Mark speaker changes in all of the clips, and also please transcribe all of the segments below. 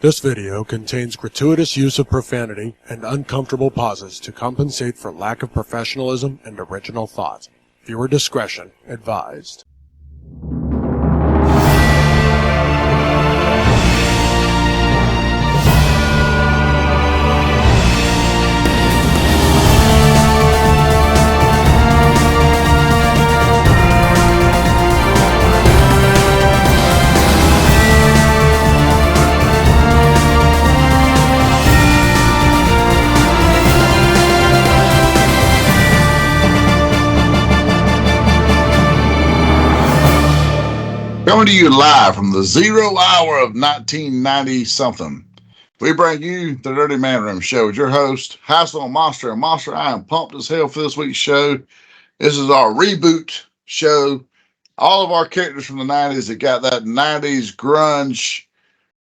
Speaker 1: This video contains gratuitous use of profanity and uncomfortable pauses to compensate for lack of professionalism and original thought. Viewer discretion advised.
Speaker 2: Coming to you live from the 0 hour of 1990-something. We bring you the Nerdy Manroom show with your host, Hassel Monster. And Monster, I am pumped as hell for this week's show. This is our reboot show. All of our characters from the 90s that got that 90s grunge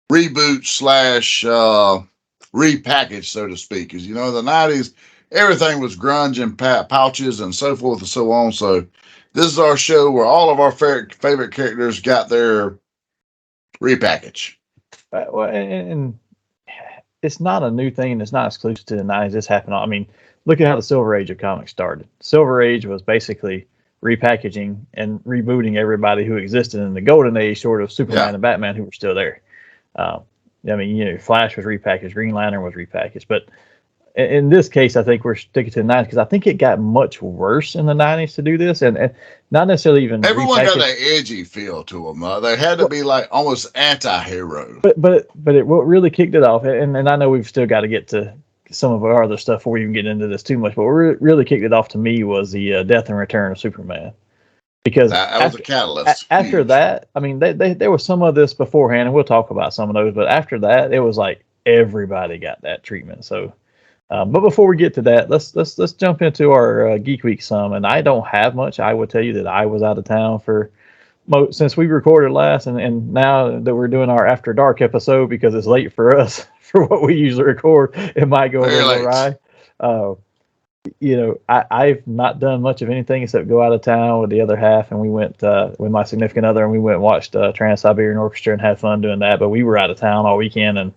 Speaker 2: reboot slash repackaged, so to speak. Because, you know, the 90s, everything was grunge and pouches and so forth and so on. So this is our show where all of our favorite characters got their repackage.
Speaker 3: Well, and it's not a new thing, and it's not exclusive to the 90s. This happened. I mean, look at how the Silver Age of comics started. Silver Age was basically repackaging and rebooting everybody who existed in the Golden Age, short of Superman and Batman, who were still there. I mean, you know, Flash was repackaged, Green Lantern was repackaged, but in this case, I think we're sticking to the 90s because I think it got much worse in the 90s to do this, and not necessarily even.
Speaker 2: Everyone got that edgy feel to them. They had to be like almost anti-hero.
Speaker 3: But what really kicked it off, and I know we've still got to get to some of our other stuff before we even get into this too much. But what really kicked it off to me was the death and return of Superman, because
Speaker 2: that was a catalyst.
Speaker 3: After that, I mean, there was some of this beforehand, and we'll talk about some of those. But after that, it was like everybody got that treatment. So. But before we get to that, let's jump into our Geek Week sum. And I don't have much. I will tell you that I was out of town since we recorded last, and now that we're doing our After Dark episode because it's late for us for what we usually record, it might go a little awry. You know, I've not done much of anything except go out of town with the other half, and we went with my significant other, and we went and watched Trans-Siberian Orchestra and had fun doing that. But we were out of town all weekend, and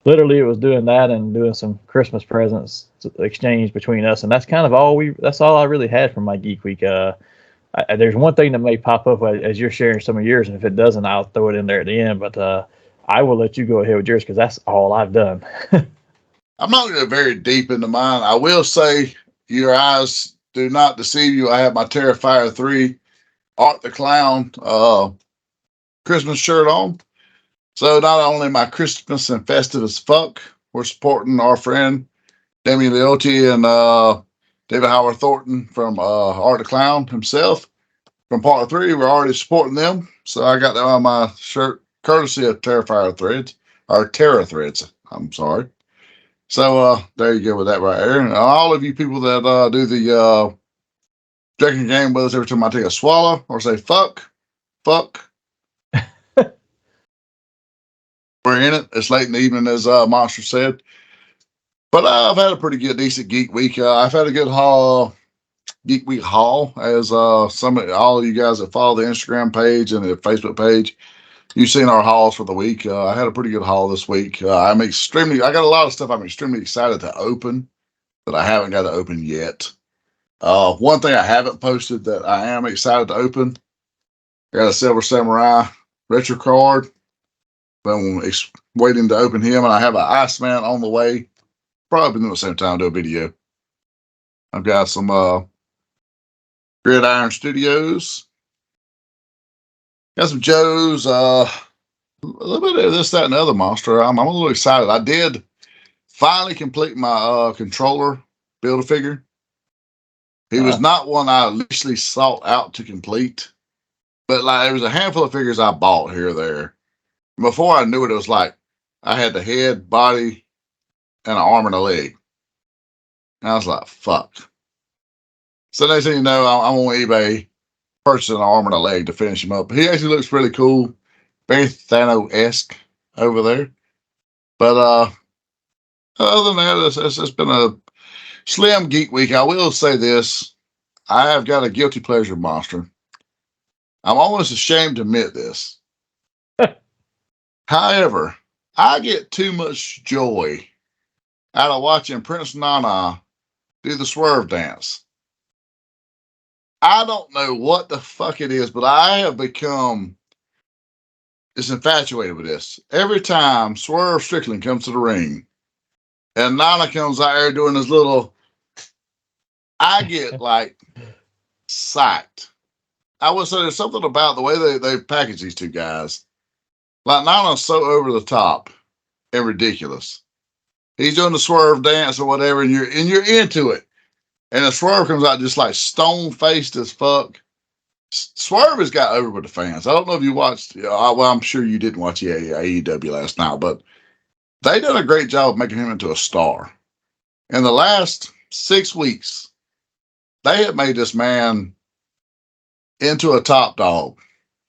Speaker 3: literally, it was doing that and doing some Christmas presents exchange between us, and that's kind of all that's all I really had from my Geek Week. There's one thing that may pop up as you're sharing some of yours, and if it doesn't, I'll throw it in there at the end. But I will let you go ahead with yours because that's all I've done.
Speaker 2: I'm not going to very deep into mine. I will say your eyes do not deceive you. I have my Terrifier 3 Art the Clown Christmas shirt on. So not only am I Christmas and festive as fuck, we're supporting our friend Demi Leotti and David Howard Thornton from Art the Clown himself. From Part 3, we're already supporting them. So I got that on my shirt, courtesy of Terrifier Threads, or Terra Threads, I'm sorry. So there you go with that right there. And all of you people that do the drinking game with us every time I take a swallow or say fuck. We're in it. It's late in the evening, as Monster said. But I've had a pretty good, decent Geek Week. I've had a good Geek Week haul, as all of you guys that follow the Instagram page and the Facebook page, you've seen our hauls for the week. I had a pretty good haul this week. I got a lot of stuff I'm extremely excited to open that I haven't got to open yet. One thing I haven't posted that I am excited to open, I got a Silver Samurai retro card. I'm waiting to open him, and I have an Iceman on the way. Probably at the same time do a video. I've got some Gridiron Studios. Got some Joe's, a little bit of this, that, and the other Monster. I'm a little excited. I did finally complete my controller Build-A-Figure. He was not one I initially sought out to complete, but like there was a handful of figures I bought here or there. Before I knew it, it was like I had the head, body, and an arm and a leg. And I was like, fuck. So next thing you know, I'm on eBay purchasing an arm and a leg to finish him up. He actually looks really cool. Very Thanos-esque over there. But other than that, it's been a slim Geek Week. I will say this. I have got a guilty pleasure, Monster. I'm almost ashamed to admit this. However, I get too much joy out of watching Prince Nana do the swerve dance. I don't know what the fuck it is, but I have become just infatuated with this. Every time Swerve Strickland comes to the ring and Nana comes out there doing his little, I get like psyched. I would say there's something about the way they package these two guys. Like Nana's so over the top and ridiculous. He's doing the swerve dance or whatever, and you're into it. And the Swerve comes out just like stone faced as fuck. Swerve has got over with the fans. I don't know if you watched. Well, I'm sure you didn't watch AEW last night, but they done a great job of making him into a star. In the last 6 weeks, they have made this man into a top dog.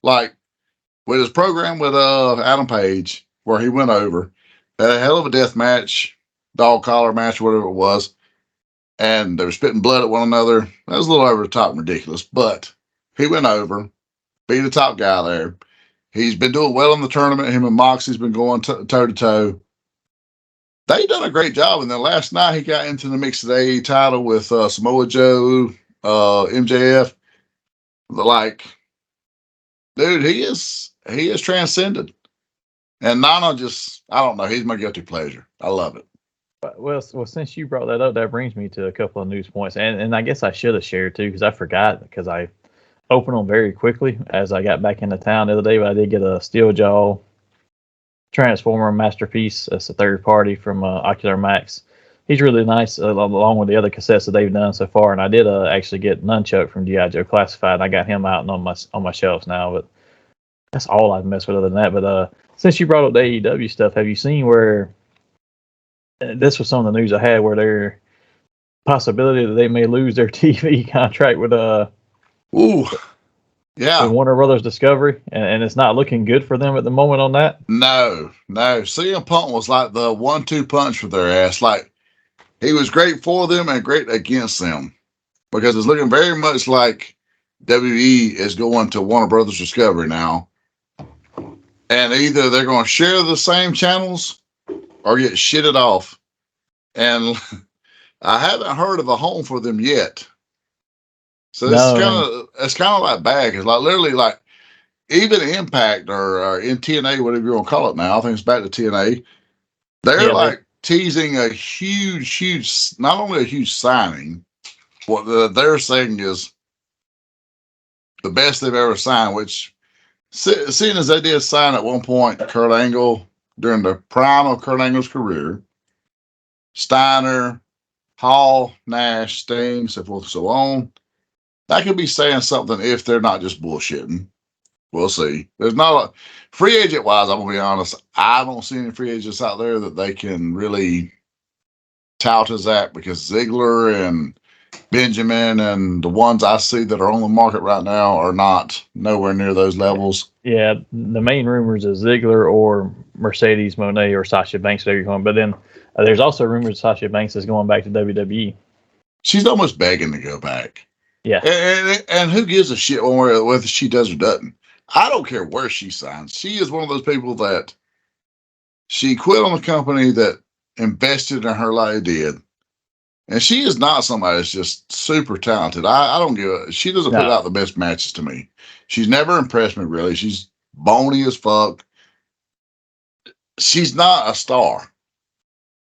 Speaker 2: Like with his program with Adam Page, where he went over, had a hell of a death match, dog collar match, whatever it was, and they were spitting blood at one another. That was a little over the top and ridiculous, but he went over, be the top guy there. He's been doing well in the tournament. Him and Moxie's been going toe to toe. They done a great job. And then last night he got into the mixed AE title with Samoa Joe, MJF. Like, dude, he is transcended. And Nana just, I don't know, he's my guilty pleasure. I love it.
Speaker 3: Well, since you brought that up, that brings me to a couple of news points, and I guess I should have shared too because I forgot because I opened them very quickly as I got back into town the other day. But I did get a Steeljaw Transformer Masterpiece. That's a third party from Ocular Max. He's really nice, along with the other cassettes that they've done so far. And I did actually get Nunchuck from G.I. Joe Classified. I got him out and on my shelves now, but that's all I've messed with other than that. But since you brought up the AEW stuff, have you seen where this was some of the news I had where there possibility that they may lose their TV contract with Warner Brothers Discovery, and it's not looking good for them at the moment on that?
Speaker 2: No. CM Punk was like the 1-2 punch for their ass. Like, he was great for them and great against them because it's looking very much like WWE is going to Warner Brothers Discovery now. And either they're going to share the same channels or get shitted off. And I haven't heard of a home for them yet. So this it's kind of like bad because like literally like even Impact or in TNA, whatever you want to call it now, I think it's back to TNA. They're teasing a huge, not only a huge signing, what they're saying is the best they've ever signed, which seeing as they did sign at one point Kurt Angle during the prime of Kurt Angle's career, Steiner, Hall, Nash, Sting, so forth and so on. That could be saying something if they're not just bullshitting. We'll see. There's not free agent wise, I'm gonna be honest. I don't see any free agents out there that they can really tout as that because Ziggler and Benjamin and the ones I see that are on the market right now are not nowhere near those levels.
Speaker 3: Yeah, the main rumors is Ziggler or Mercedes Moné or Sasha Banks, whatever you're going. But then there's also rumors Sasha Banks is going back to WWE.
Speaker 2: She's almost begging to go back.
Speaker 3: Yeah.
Speaker 2: And who gives a shit whether she does or doesn't? I don't care where she signs. She is one of those people that she quit on a company that invested in her like it did. And she is not somebody that's just super talented. I don't give a, she doesn't put out the best matches to me. She's never impressed me really. She's bony as fuck. She's not a star,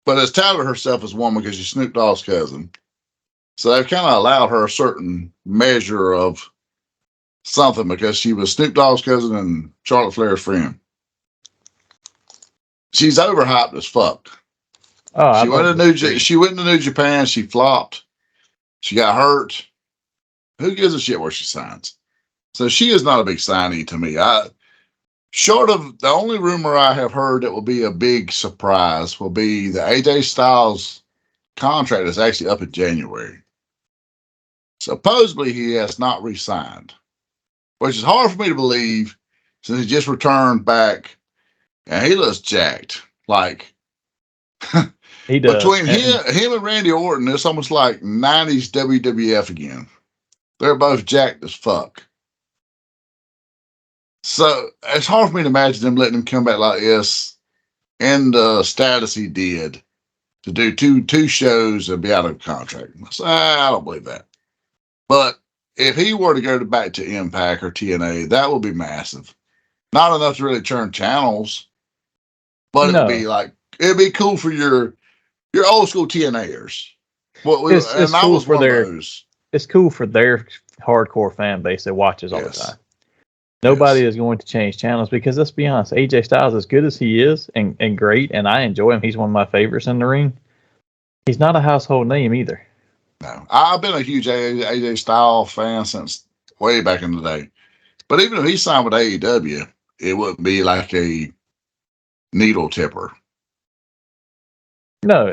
Speaker 2: but has touted herself as one because she's Snoop Dogg's cousin. So they've kind of allowed her a certain measure of something because she was Snoop Dogg's cousin and Charlotte Flair's friend. She's overhyped as fuck.
Speaker 3: Oh,
Speaker 2: she went to New Japan. She flopped. She got hurt. Who gives a shit where she signs? So she is not a big signee to me. Short of the only rumor I have heard that will be a big surprise will be the AJ Styles contract is actually up in January. Supposedly he has not re-signed, which is hard for me to believe since he just returned back and he looks jacked. Like
Speaker 3: he does.
Speaker 2: Between him and Randy Orton, it's almost like 90s WWF again. They're both jacked as fuck. So it's hard for me to imagine them letting him come back like this in the status he did to do two shows and be out of contract. So, I don't believe that. But if he were to go back to Impact or TNA, that would be massive. Not enough to really turn channels, but it'd be cool for your old school TNAers.
Speaker 3: It's
Speaker 2: I
Speaker 3: cool
Speaker 2: was
Speaker 3: for
Speaker 2: one of
Speaker 3: their
Speaker 2: those.
Speaker 3: It's cool for their hardcore fan base that watches all the time. Nobody is going to change channels because let's be honest, AJ Styles, as good as he is and great, and I enjoy him, he's one of my favorites in the ring. He's not a household name either.
Speaker 2: No, I've been a huge AJ Styles fan since way back in the day. But even if he signed with AEW, it wouldn't be like a needle tipper.
Speaker 3: No,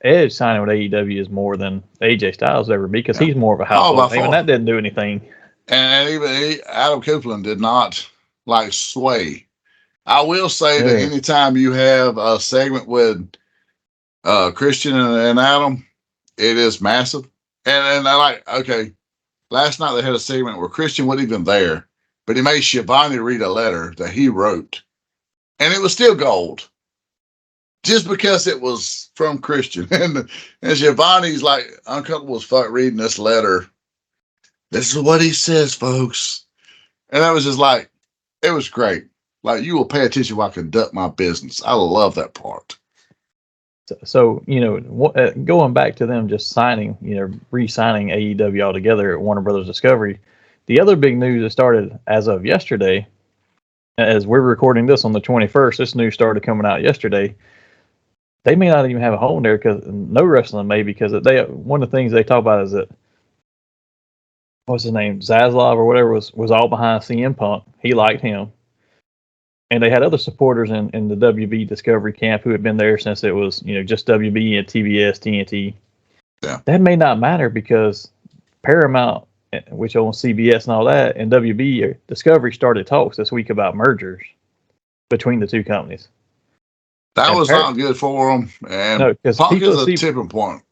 Speaker 3: Edge signing with AEW is more than AJ Styles ever because he's more of a household name, and that didn't do anything.
Speaker 2: And even Adam Copeland did not like sway. I will say that anytime you have a segment with Christian and Adam, it is massive. And I like, okay, last night they had a segment where Christian wasn't even there, but he made Shivani read a letter that he wrote. And it was still gold. Just because it was from Christian. And Shivani's like uncomfortable as fuck reading this letter. This is what he says, folks. And I was just like, it was great. Like, you will pay attention while I conduct my business. I love that part.
Speaker 3: So, going back to them just signing, re-signing AEW altogether at Warner Brothers Discovery, the other big news that started as of yesterday, as we're recording this on the 21st, this news started coming out yesterday. They may not even have a home there because no wrestling may because one of the things they talk about is that what's his name, Zaslav or whatever was all behind CM Punk. He liked him. And they had other supporters in the WB Discovery camp who had been there since it was, just WB and TBS, TNT.
Speaker 2: Yeah.
Speaker 3: That may not matter because Paramount, which owns CBS and all that, and WB Discovery started talks this week about mergers between the two companies.
Speaker 2: That was not good for them. And Punk is a tipping point.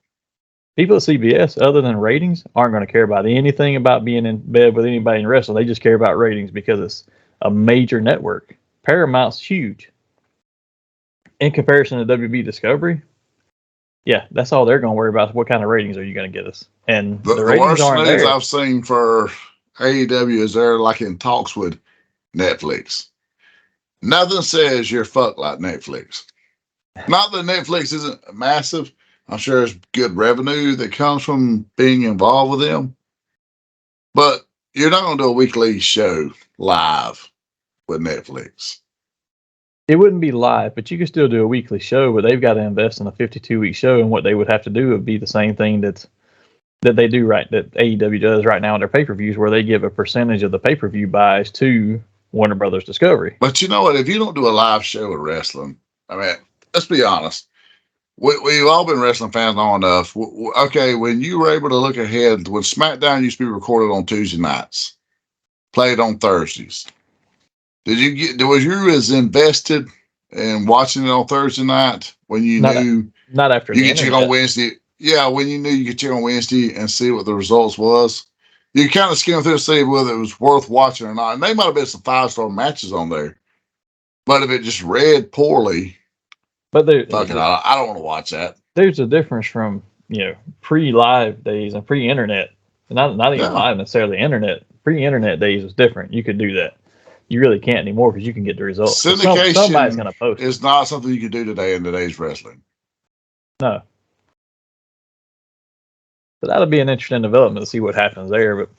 Speaker 3: People at CBS, other than ratings, aren't going to care about anything about being in bed with anybody in wrestling. They just care about ratings because it's a major network. Paramount's huge. In comparison to WB Discovery, yeah, that's all they're going to worry about is what kind of ratings are you going to get us. And the ratings
Speaker 2: worst
Speaker 3: aren't
Speaker 2: news
Speaker 3: there.
Speaker 2: I've seen for AEW is they're like in talks with Netflix. Nothing says you're fucked like Netflix. Not that Netflix isn't massive. I'm sure there's good revenue that comes from being involved with them. But you're not going to do a weekly show live with Netflix.
Speaker 3: It wouldn't be live, but you could still do a weekly show, but they've got to invest in a 52-week show, and what they would have to do would be the same thing that they do that AEW does right now in their pay-per-views, where they give a percentage of the pay-per-view buys to Warner Brothers Discovery.
Speaker 2: But you know what? If you don't do a live show of wrestling, I mean, let's be honest. We've all been wrestling fans long enough. Okay, when you were able to look ahead, when SmackDown used to be recorded on Tuesday nights, played on Thursdays, was you as invested in watching it on Thursday night when you knew
Speaker 3: not after
Speaker 2: you could check on Wednesday? Yeah, when you knew you could check on Wednesday and see what the results was. You kind of skimmed through to see whether it was worth watching or not. And they might have been some 5-star matches on there. But if it just read poorly, I don't want to watch that.
Speaker 3: There's a difference from, pre-live days and pre-internet. Not even live necessarily, internet. Pre-internet days was different. You could do that. You really can't anymore because you can get the results.
Speaker 2: Syndication
Speaker 3: somebody's going to post.
Speaker 2: It's not something you can do today in today's wrestling.
Speaker 3: No. But that'll be an interesting development to see what happens there. But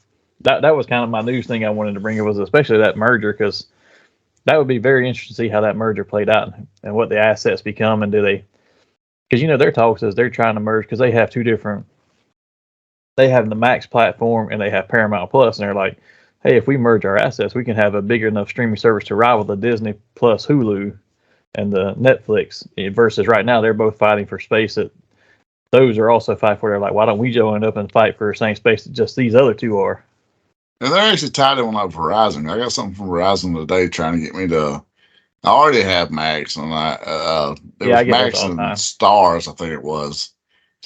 Speaker 3: that was kind of my news thing I wanted to bring. It was especially that merger because that would be very interesting to see how that merger played out and what the assets become and do they. Because their talk says they're trying to merge because they have two different. They have the Max platform and they have Paramount Plus, and they're like, hey, if we merge our assets, we can have a bigger enough streaming service to rival the Disney Plus Hulu and the Netflix. Versus right now, they're both fighting for space that those are also fighting for. They're like, why don't we join up and fight for the same space that just these other two are?
Speaker 2: And they're actually tied in with Verizon. I got something from Verizon today trying to get me to. I already have Max, and was Max and Stars, I think it was.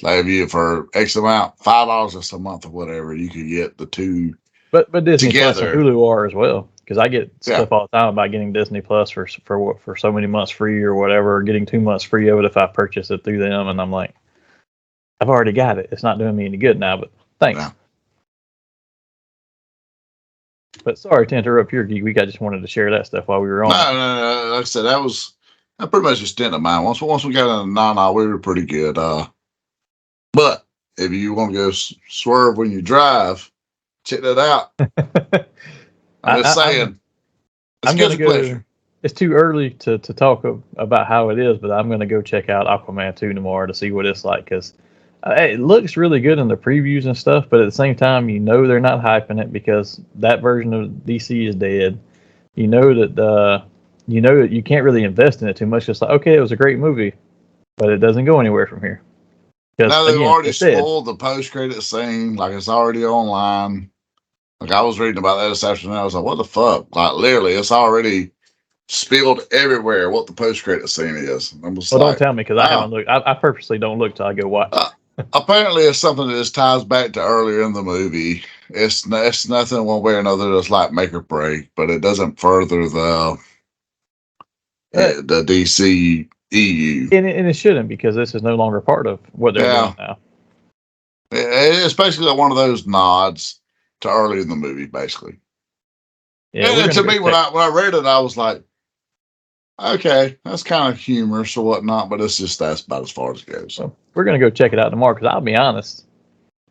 Speaker 2: Like if you for X amount, $5 a month or whatever, you could get the two.
Speaker 3: But Disney
Speaker 2: together.
Speaker 3: Plus and Hulu are as well. because I get stuff all the time about getting Disney Plus for so many months free or whatever, or getting 2 months free of it if I purchase it through them, and I'm like, I've already got it. It's not doing me any good now, but thanks.
Speaker 2: Yeah.
Speaker 3: But sorry to interrupt your geek week. I just wanted to share that stuff while we were on.
Speaker 2: No. Like I said, that pretty much a stint of mine. Once we got in Nana, we were pretty good. But if you want to go swerve when you drive, check that out. I'm just saying.
Speaker 3: I'm going to go. Pleasure. It's too early to talk about how it is, but I'm going to go check out Aquaman 2 tomorrow to see what it's like, because it looks really good in the previews and stuff, but at the same time, they're not hyping it because that version of DC is dead. You know that you can't really invest in it too much. It's like, okay, it was a great movie, but it doesn't go anywhere from here.
Speaker 2: Now they've already spoiled the post-credit scene, like it's already online. Like I was reading about that this afternoon. I was like, what the fuck? Like literally, it's already spilled everywhere what the post-credit scene is.
Speaker 3: Don't tell me, because I haven't looked. I purposely don't look till I go watch.
Speaker 2: Apparently, it's something that just ties back to earlier in the movie. It's nothing one way or another that's like make or break, but it doesn't further the DC EU.
Speaker 3: And it shouldn't, because this is no longer part of what they're doing now.
Speaker 2: It's basically like one of those nods to early in the movie, basically. Yeah, and to me, when I read it, I was like, okay, that's kind of humorous or whatnot, but that's about as far as it goes.
Speaker 3: So we're going to go check it out tomorrow, because I'll be honest,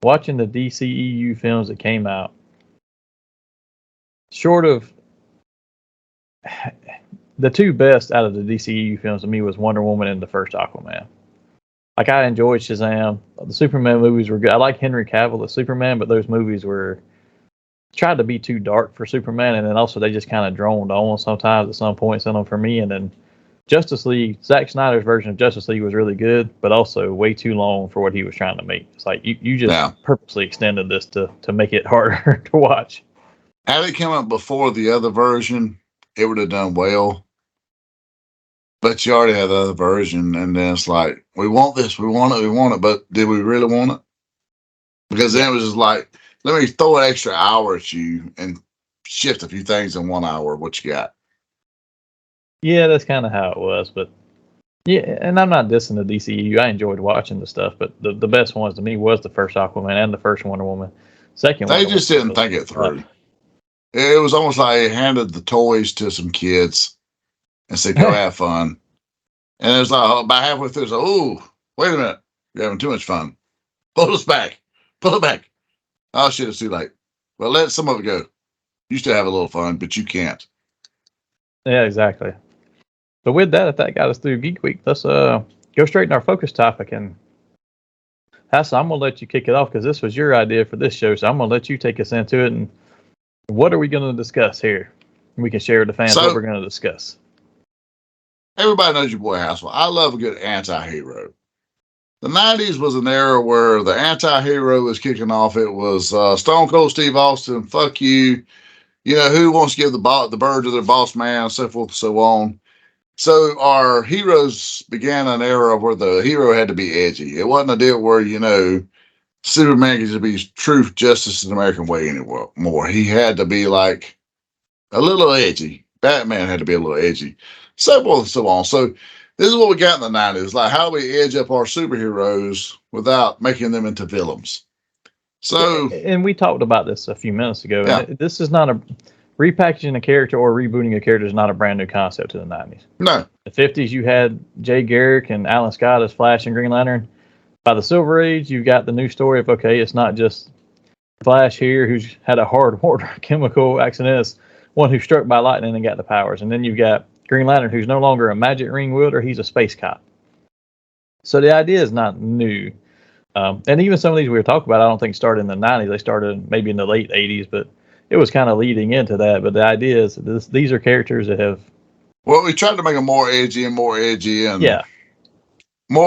Speaker 3: watching the DCEU films that came out, short of the two best out of the DCEU films to me was Wonder Woman and the first Aquaman. Like, I enjoyed Shazam. The Superman movies were good. I like Henry Cavill as Superman, but those movies tried to be too dark for Superman, and then also they just kind of droned on sometimes at some points in them for me. And then Justice League, Zack Snyder's version of Justice League was really good, but also way too long for what he was trying to make. It's like you just purposely extended this to make it harder to watch.
Speaker 2: Had it come up before the other version, it would have done well. But you already have the other version, and then it's like, we want this, we want it, but did we really want it? Because then it was just like, let me throw an extra hour at you and shift a few things in 1 hour, what you got.
Speaker 3: Yeah, that's kind of how it was. But yeah, and I'm not dissing the DCU. I enjoyed watching the stuff, but the best ones to me was the first Aquaman and the first Wonder Woman.
Speaker 2: They just didn't think it through. It was almost like they handed the toys to some kids and said, go have fun. And it was like, about halfway through, it's like, oh, wait a minute. You're having too much fun. Pull us back. Pull it back. Oh, shit, it's too late. Well, let some of it go. You still have a little fun, but you can't.
Speaker 3: Yeah, exactly. But with that, if that got us through Geek Week, let's go straight in our focus topic. And Hassel, I'm going to let you kick it off, because this was your idea for this show. So I'm going to let you take us into it. And what are we going to discuss here? We can share with the fans what we're going to discuss.
Speaker 2: Everybody knows your boy Hassel. I love a good anti-hero. The 90s was an era where the anti-hero was kicking off. It was Stone Cold Steve Austin, fuck you. You know, who wants to give the bird to their boss man, so forth and so on. So our heroes began an era where the hero had to be edgy. It wasn't a deal where, Superman could just be truth, justice, and American way anymore. He had to be like a little edgy. Batman had to be a little edgy. So forth and so on. So this is what we got in the 90s. Like, how do we edge up our superheroes without making them into villains? So,
Speaker 3: and we talked about this a few minutes ago. Yeah. And this is not repackaging a character or rebooting a character is not a brand new concept to the 90s.
Speaker 2: No.
Speaker 3: The 50s, you had Jay Garrick and Alan Scott as Flash and Green Lantern. By the Silver Age, you've got the new story of, okay, it's not just Flash here who's had a hard water chemical accident. It's one who's struck by lightning and got the powers. And then you've got Green Lantern, who's no longer a magic ring wielder, he's a space cop. So the idea is not new. And even some of these we were talking about, I don't think started in the 90s. They started maybe in the late 80s, but it was kind of leading into that. But the idea is these are characters that have...
Speaker 2: Well, we tried to make them more edgy and more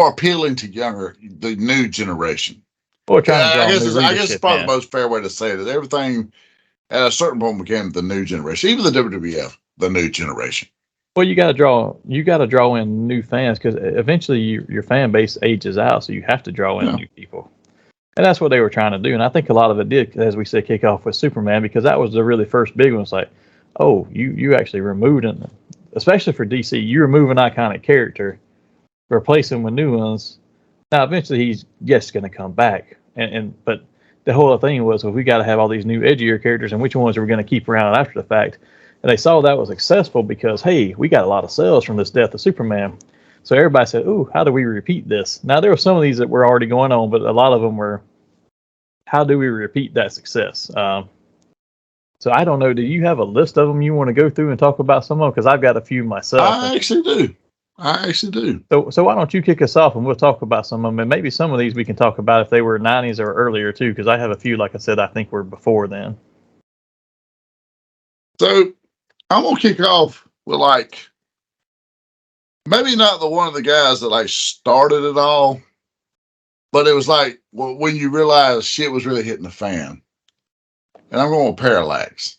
Speaker 2: appealing to the new generation.
Speaker 3: Well, I
Speaker 2: guess it's probably the most fair way to say it. Everything at a certain point became the new generation. Even the WWF, the new generation.
Speaker 3: Well, you got to draw in new fans, because eventually your fan base ages out, so you have to draw in new people, and that's what they were trying to do. And I think a lot of it did, as we said, kick off with Superman, because that was the really first big one. It's like, oh, you actually removed it, especially for DC, you remove an iconic character, replace him with new ones. Now, eventually, he's going to come back, but the whole thing was, well, we got to have all these new edgier characters, and which ones are we going to keep around after the fact? And they saw that was successful because, hey, we got a lot of sales from this Death of Superman. So everybody said, ooh, how do we repeat this? Now, there were some of these that were already going on, but a lot of them were, how do we repeat that success? So I don't know. Do you have a list of them you want to go through and talk about some of them? Because I've got a few myself.
Speaker 2: I actually do.
Speaker 3: So why don't you kick us off and we'll talk about some of them, and maybe some of these we can talk about if they were 90s or earlier too, because I have a few, like I said, I think were before then.
Speaker 2: So I'm gonna kick off with like maybe not the one of the guys that like started it all, but it was like when you realize shit was really hitting the fan. And I'm going with Parallax.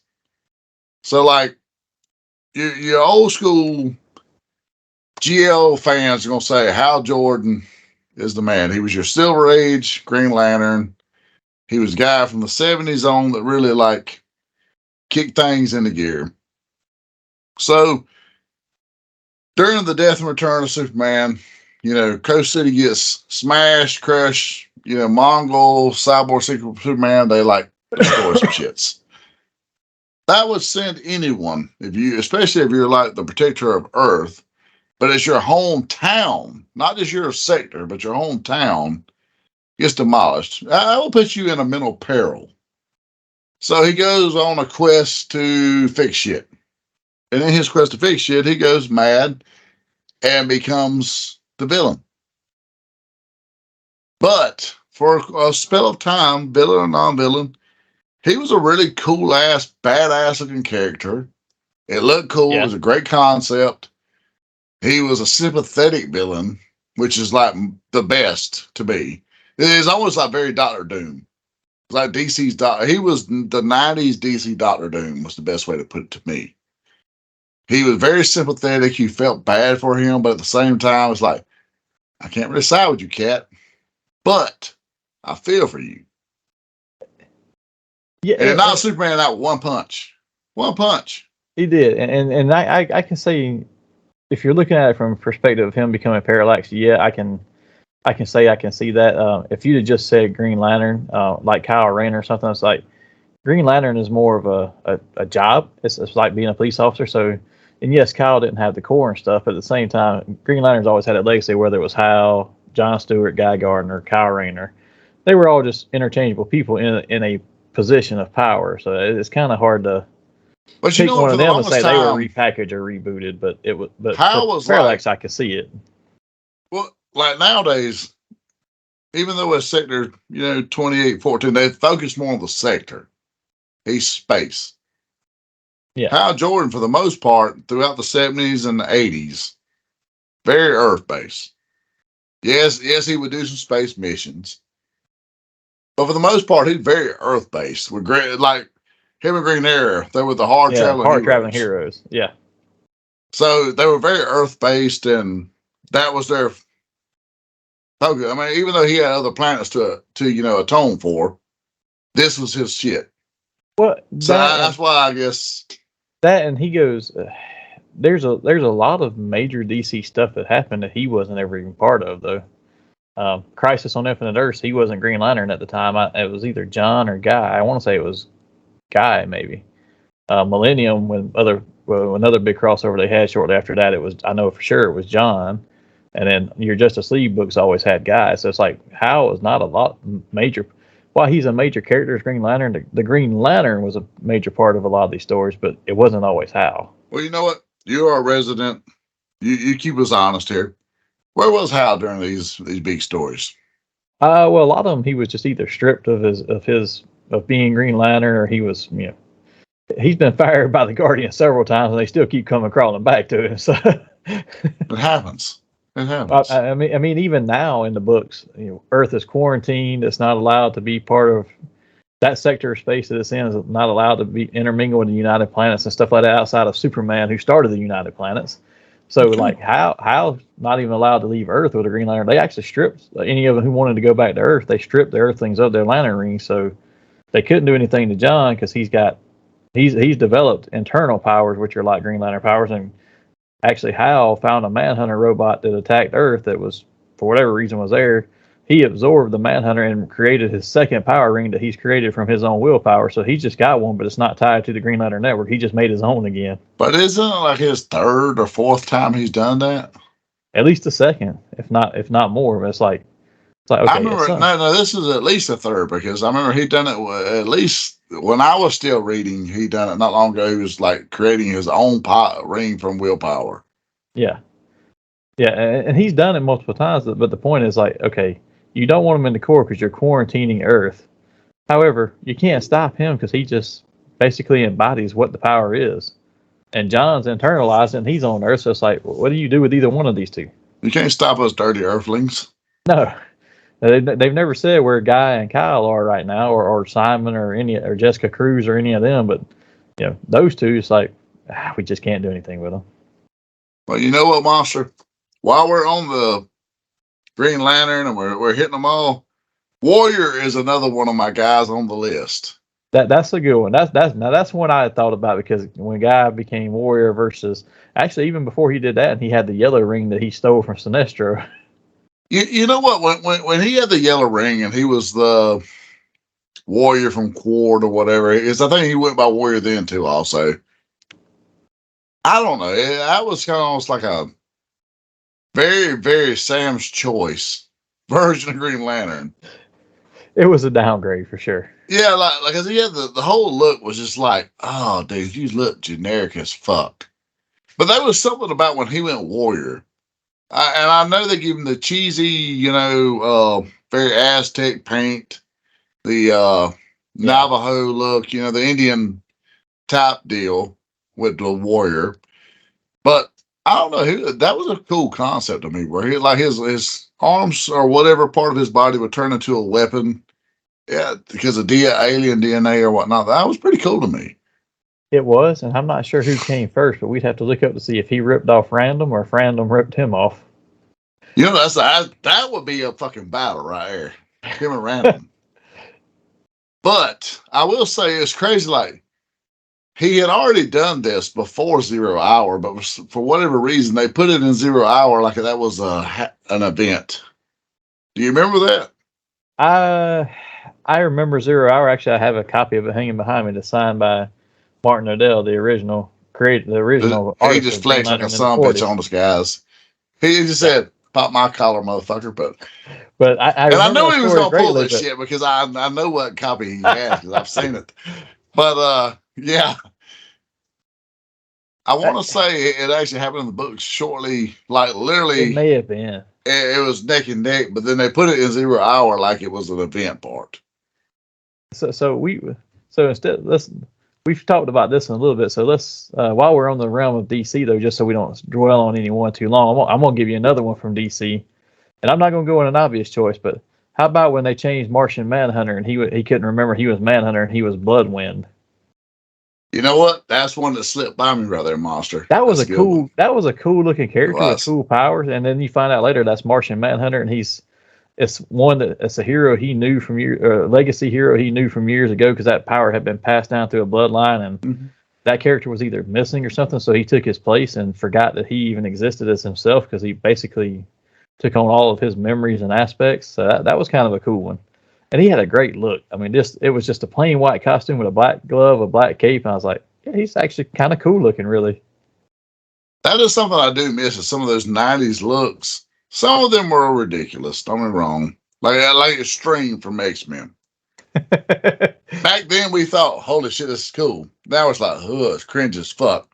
Speaker 2: So like your old school GL fans are gonna say Hal Jordan is the man. He was your Silver Age Green Lantern. He was a guy from the 70s on that really like kicked things into gear. So during the death and return of Superman, Coast City gets smashed, crushed, Mongol, Cyborg, Superman, they like destroy some shits. That would send anyone, especially if you're like the protector of Earth, but it's your hometown, not just your sector, but your hometown gets demolished. I will put you in a mental peril. So he goes on a quest to fix shit. And in his quest to fix shit, he goes mad and becomes the villain. But for a spell of time, villain or non-villain, he was a really cool ass, badass looking character. It looked cool. Yeah. It was a great concept. He was a sympathetic villain, which is like the best to be. It is almost like very Doctor Doom. Like DC's he was the 90s DC Doctor Doom was the best way to put it to me. He was very sympathetic. You felt bad for him, but at the same time, it's like, I can't really side with you, Cat, but I feel for you. Yeah, and not Superman out one punch. One punch.
Speaker 3: He did, and I can say, if you're looking at it from a perspective of him becoming Parallax, yeah, I can say I can see that. If you'd have just said Green Lantern, like Kyle Rayner or something, it's like Green Lantern is more of a job. It's like being a police officer. So, and yes, Kyle didn't have the core and stuff, but at the same time, Green Lantern's always had a legacy, whether it was Hal, John Stewart, Guy Gardner, Kyle Rayner. They were all just interchangeable people in a position of power. So it's kind of hard to pick one of them and say they were repackaged or rebooted. But it was. But for Parallax, I could see it.
Speaker 2: Well, like nowadays, even though it's Sector 2814, they focus more on the sector. He's space. Yeah. Hal Jordan, for the most part, throughout the 70s and the 80s, very Earth-based. Yes, he would do some space missions. But for the most part, he's very Earth-based. With great, like him and Green Arrow, they were the hard-traveling
Speaker 3: heroes. Yeah.
Speaker 2: So they were very Earth-based, and that was their focus. I mean, even though he had other planets to atone for, this was his shit.
Speaker 3: Well,
Speaker 2: so that's why I guess
Speaker 3: that, and he goes. There's a lot of major DC stuff that happened that he wasn't ever even part of, though. Crisis on Infinite Earths, he wasn't Green Lantern at the time. It was either John or Guy. I want to say it was Guy, maybe. Millennium, another big crossover they had shortly after that, I know for sure it was John. And then your Justice League books always had Guy. So it's like, Hal is not a lot major. While he's a major character as Green Lantern, the Green Lantern was a major part of a lot of these stories, but it wasn't always Hal.
Speaker 2: Well, you know what? You are a resident. You keep us honest here. Where was Hal during these big stories?
Speaker 3: Well, a lot of them he was just either stripped of being Green Lantern, or he was, he's been fired by the Guardian several times, and they still keep crawling back to him. So
Speaker 2: it happens. It happens.
Speaker 3: I mean, even now in the books, Earth is quarantined. It's not allowed to be part of that sector of space that it's in. Is not allowed to be intermingled with the United Planets and stuff like that outside of Superman, who started the United Planets. So, like, Hal's not even allowed to leave Earth with a Green Lantern. They actually stripped any of them who wanted to go back to Earth. They stripped the Earthlings of their Lantern rings, so they couldn't do anything to John because he's got he's developed internal powers, which are like Green Lantern powers, and actually Hal found a Manhunter robot that attacked Earth that was, for whatever reason, was there. He absorbed the Manhunter and created his second power ring that he's created from his own willpower. So he's just got one, but it's not tied to the Green Lantern Network. He just made his own again.
Speaker 2: But isn't it like his third or fourth time he's done that?
Speaker 3: At least the second, if not more. But it's like okay.
Speaker 2: I remember, no, this is at least a third, because I remember he'd done it at least when I was still reading. He'd done it not long ago. He was like creating his own ring from willpower.
Speaker 3: Yeah. Yeah, and he's done it multiple times, but the point is like, okay, you don't want him in the core because you're quarantining Earth. However, you can't stop him because he just basically embodies what the power is. And John's internalized it, and he's on Earth, so it's like, what do you do with either one of these two?
Speaker 2: You can't stop us dirty Earthlings.
Speaker 3: No. They've never said where Guy and Kyle are right now, or Simon or Jessica Cruz or any of them, but those two, it's like, we just can't do anything with them.
Speaker 2: Well, you know what, Monster? While we're on the Green Lantern and we're hitting them all, Warrior is another one of my guys on the list.
Speaker 3: That's a good one. That's one I had thought about, because when Guy became Warrior versus, actually even before he did that, and he had the yellow ring that he stole from Sinestro.
Speaker 2: You know what? When he had the yellow ring and he was the Warrior from Quard or whatever, I think he went by Warrior then too. Also, I don't know. That was kind of almost like a very, very Sam's Choice version of Green Lantern.
Speaker 3: It was a downgrade for sure.
Speaker 2: Yeah, like cause he had the whole look was just like, oh, dude, you look generic as fuck. But there was something about when he went Warrior. And I know they give him the cheesy, very Aztec paint, the Navajo look, the Indian type deal with the Warrior. But I don't know, that was a cool concept to me, where he, like, his arms or whatever part of his body would turn into a weapon, because of alien DNA or whatnot. That was pretty cool to me.
Speaker 3: It was, and I'm not sure who came first, but we'd have to look up to see if he ripped off Random or if Random ripped him off.
Speaker 2: That would be a fucking battle right there. Him and Random. But I will say it's crazy, like, he had already done this before 0 Hour, but for whatever reason, they put it in 0 Hour like that was an event. Do you remember that?
Speaker 3: I remember 0 Hour. Actually, I have a copy of it hanging behind me that's signed by Martin Odell, the original artist.
Speaker 2: He just flexed like a son bitch on us guys. He just said, "Pop my collar, motherfucker!"
Speaker 3: But I
Speaker 2: know he was gonna pull
Speaker 3: this
Speaker 2: shit, because I know what copy he has, because I've seen it. But yeah, I want to say it actually happened in the books shortly, like literally.
Speaker 3: It may have been.
Speaker 2: It was neck and neck, but then they put it in 0 Hour like it was an event part.
Speaker 3: So instead, we've talked about this in a little bit. So let's, while we're on the realm of DC though, just so we don't dwell on any one too long, I'm gonna give you another one from DC, and I'm not gonna go in an obvious choice, but how about when they changed Martian Manhunter and he couldn't remember he was Manhunter and he was Bloodwind?
Speaker 2: You know what? That's one that slipped by me right there, Monster.
Speaker 3: That was a cool looking character with cool powers, and then you find out later that's Martian Manhunter, and it's a hero he knew from legacy hero he knew from years ago, because that power had been passed down through a bloodline, and that character was either missing or something, so he took his place and forgot that he even existed as himself, because he basically took on all of his memories and aspects. So that was kind of a cool one. And he had a great look. I mean, it was just a plain white costume with a black glove, a black cape, and I was like, yeah, he's actually kind of cool looking, really.
Speaker 2: That is something I do miss, is some of those 90s looks. Some of them were ridiculous, don't get me wrong. Like Extreme from X-Men. Back then we thought, holy shit, this is cool. Now it's like, it's cringe as fuck.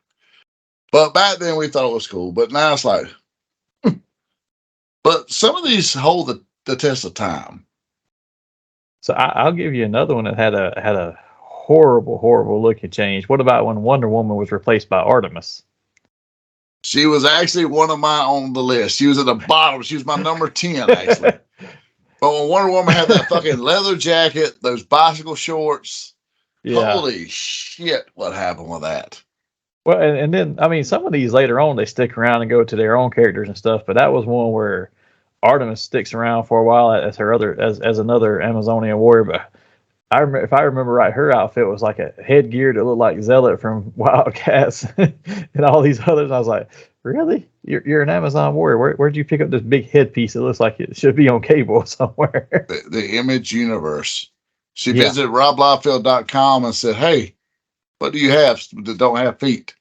Speaker 2: But back then we thought it was cool. But now it's like, But some of these hold the test of time.
Speaker 3: So I'll give you another one that had a horrible looking change. What about when Wonder Woman was replaced by Artemis?
Speaker 2: She was actually one of mine on the list. She was at the bottom. She was my number 10, actually. But when Wonder Woman had that fucking leather jacket, those bicycle shorts, holy shit, what happened with that?
Speaker 3: Well, and then, I mean, some of these later on, they stick around and go to their own characters and stuff, but that was one where Artemis sticks around for a while as another Amazonian warrior, but If I remember right, her outfit was like a headgear that looked like Zealot from Wildcats and all these others. I was like, really? You're an Amazon warrior. Where'd you pick up this big headpiece that looks like it should be on cable somewhere?
Speaker 2: The Image Universe. She
Speaker 3: Yeah.
Speaker 2: visited robliefeld.com and said, "Hey, what do you have that don't have feet?"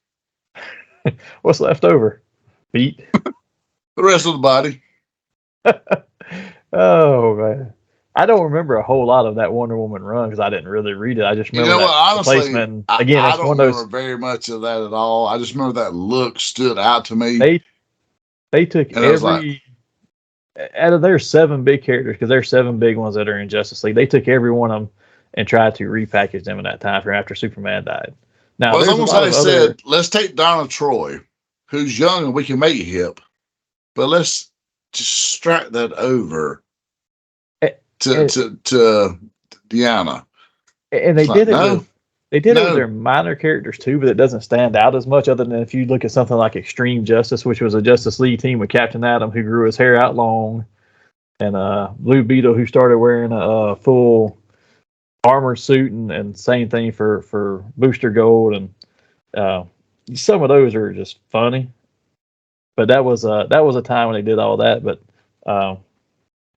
Speaker 3: What's left over? Feet.
Speaker 2: The rest of the body.
Speaker 3: Oh man, I don't remember a whole lot of that Wonder Woman run because I didn't really read it. I just remember that
Speaker 2: Honestly,
Speaker 3: replacement. Again,
Speaker 2: I
Speaker 3: it's
Speaker 2: don't
Speaker 3: one of those.
Speaker 2: remember very much of that at all. I just remember that look stood out to me.
Speaker 3: They took
Speaker 2: and I was like,
Speaker 3: every out of their 7 big characters, because there's 7 big ones that are in Justice League. They took every one of them and tried to repackage them in that time frame after Superman died. Now,
Speaker 2: well, it's
Speaker 3: there's
Speaker 2: almost like they said, let's take Donna Troy, who's young and we can make it hip, but let's just strap that over to Deanna.
Speaker 3: And they did it with it with their
Speaker 2: No.
Speaker 3: minor characters too, but it doesn't stand out as much other than if you look at something like Extreme Justice, which was a Justice League team with Captain Atom, who grew his hair out long, and Blue Beetle, who started wearing a full armor suit, and same thing for Booster Gold, and some of those are just funny. But that was a time when they did all that. But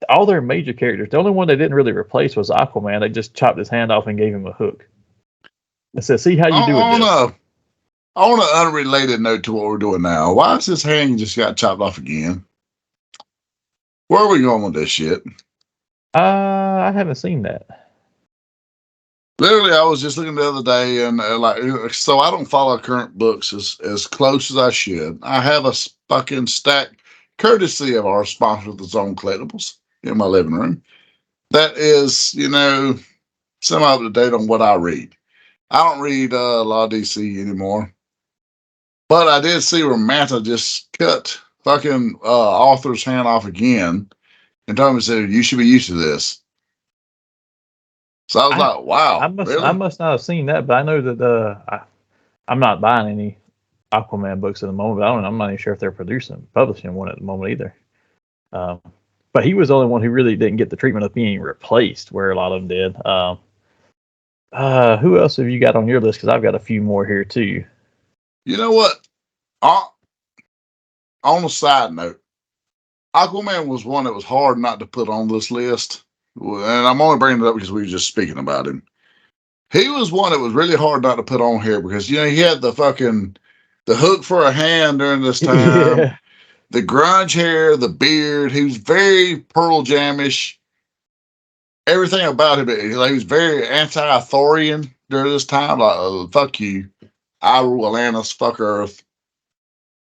Speaker 3: all their major characters, the only one they didn't really replace was Aquaman. They just chopped his hand off and gave him a hook. I said, "See how you do with this."
Speaker 2: On an unrelated note to what we're doing now, why is his hand just got chopped off again? Where are we going with this shit?
Speaker 3: I haven't seen that.
Speaker 2: Literally, I was just looking the other day, and so I don't follow current books as close as I should. I have a fucking stack, courtesy of our sponsor, the Zone Collectibles, in my living room. That is, semi up to date on what I read. I don't read a lot of DC anymore, but I did see where Manta just cut fucking author's hand off again, and told me, said, "You should be used to this." So I was like, "Wow,
Speaker 3: I must not have seen that, but I know that I'm not buying any Aquaman books at the moment. But I'm not even sure if they're publishing one at the moment either. But he was the only one who really didn't get the treatment of being replaced, where a lot of them did. Who else have you got on your list? Because I've got a few more here too.
Speaker 2: You know what? On a side note, Aquaman was one that was hard not to put on this list. And I'm only bringing it up because we were just speaking about him. He was one that was really hard not to put on here because, he had the hook for a hand during this time.
Speaker 3: Yeah.
Speaker 2: The grunge hair, the beard. He was very Pearl Jam-ish. Everything about him, he was very anti-Thorian during this time. Like, fuck you. I rule Atlantis, fuck Earth.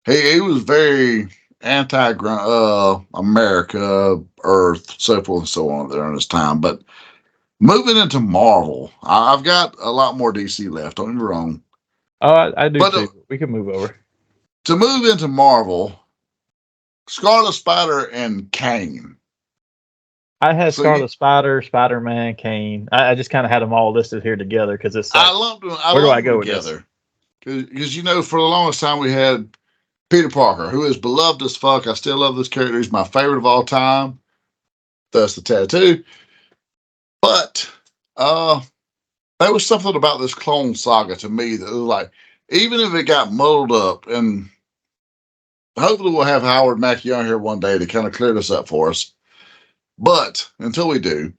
Speaker 2: He was very anti-America, Earth, so forth and so on during this time. But moving into Marvel, I've got a lot more DC left. Don't get me wrong.
Speaker 3: Oh, I do too. We can move over.
Speaker 2: To move into Marvel, Scarlet Spider and Kane.
Speaker 3: I had Scarlet Spider, Spider-Man, Kane. I just kind of had them all listed here together because it's.
Speaker 2: I lumped them.
Speaker 3: Where do I go with this?
Speaker 2: Because for the longest time we had Peter Parker, who is beloved as fuck. I still love this character. He's my favorite of all time. Thus the tattoo. But there was something about this Clone Saga to me that was like, even if it got muddled up, and hopefully we'll have Howard Mackey on here one day to kind of clear this up for us. But until we do,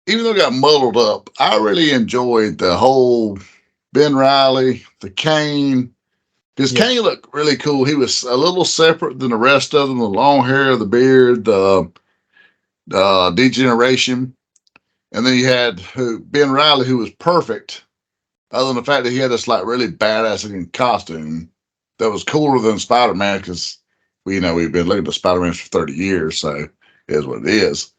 Speaker 2: even though it got muddled up, I really enjoyed the whole Ben Reilly, the Kane, because Kane looked really cool. He was a little separate than the rest of them, the long hair, the beard, the degeneration. And then you had Ben Reilly, who was perfect, other than the fact that he had this really badass looking costume that was cooler than Spider-Man, because we've been looking at Spider-Man for 30 years, so it is what it is.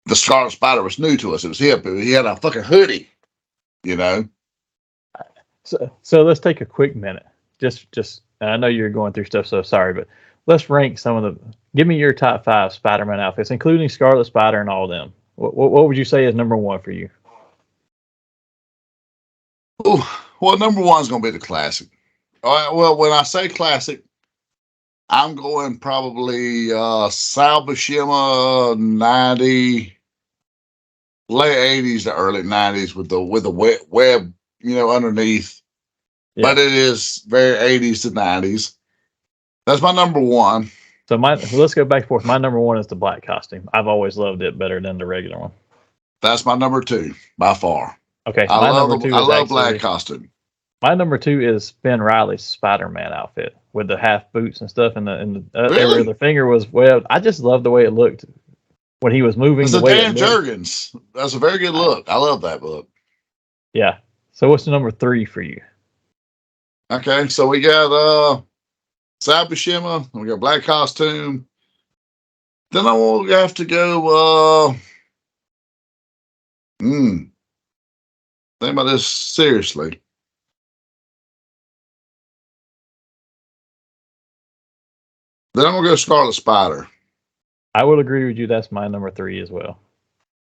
Speaker 2: The Scarlet Spider was new to us. It was hip. He had a fucking hoodie,
Speaker 3: So let's take a quick minute. Just I know you're going through stuff, so sorry, but let's rank some of give me your top 5 Spider-Man outfits, including Scarlet Spider and all of them. What would you say is number 1 for you?
Speaker 2: Ooh, well, number 1 is going to be the classic. All right, well, when I say classic, I'm going probably Sal Buscema 90, late 80s to early 90s with the web, underneath.
Speaker 3: Yeah.
Speaker 2: But it is very 80s to 90s. That's my number one.
Speaker 3: So let's go back and forth. My number one is the black costume. I've always loved it better than the regular one.
Speaker 2: That's my number two by far.
Speaker 3: Okay,
Speaker 2: I love
Speaker 3: black
Speaker 2: costume.
Speaker 3: My number two is Ben Riley's Spider-Man outfit with the half boots and stuff, and the
Speaker 2: Really?
Speaker 3: every other finger was webbed. I just love the way it looked when he was moving.
Speaker 2: It's
Speaker 3: the
Speaker 2: a
Speaker 3: way
Speaker 2: Dan Jurgens. That's a very good look. I love that look.
Speaker 3: Yeah. So what's the number three for you?
Speaker 2: Okay, so we got Cy Buscema, we got black costume. Then I will have to go think about this seriously. Then I'm gonna go Scarlet Spider.
Speaker 3: I would agree with you. That's my number three as well.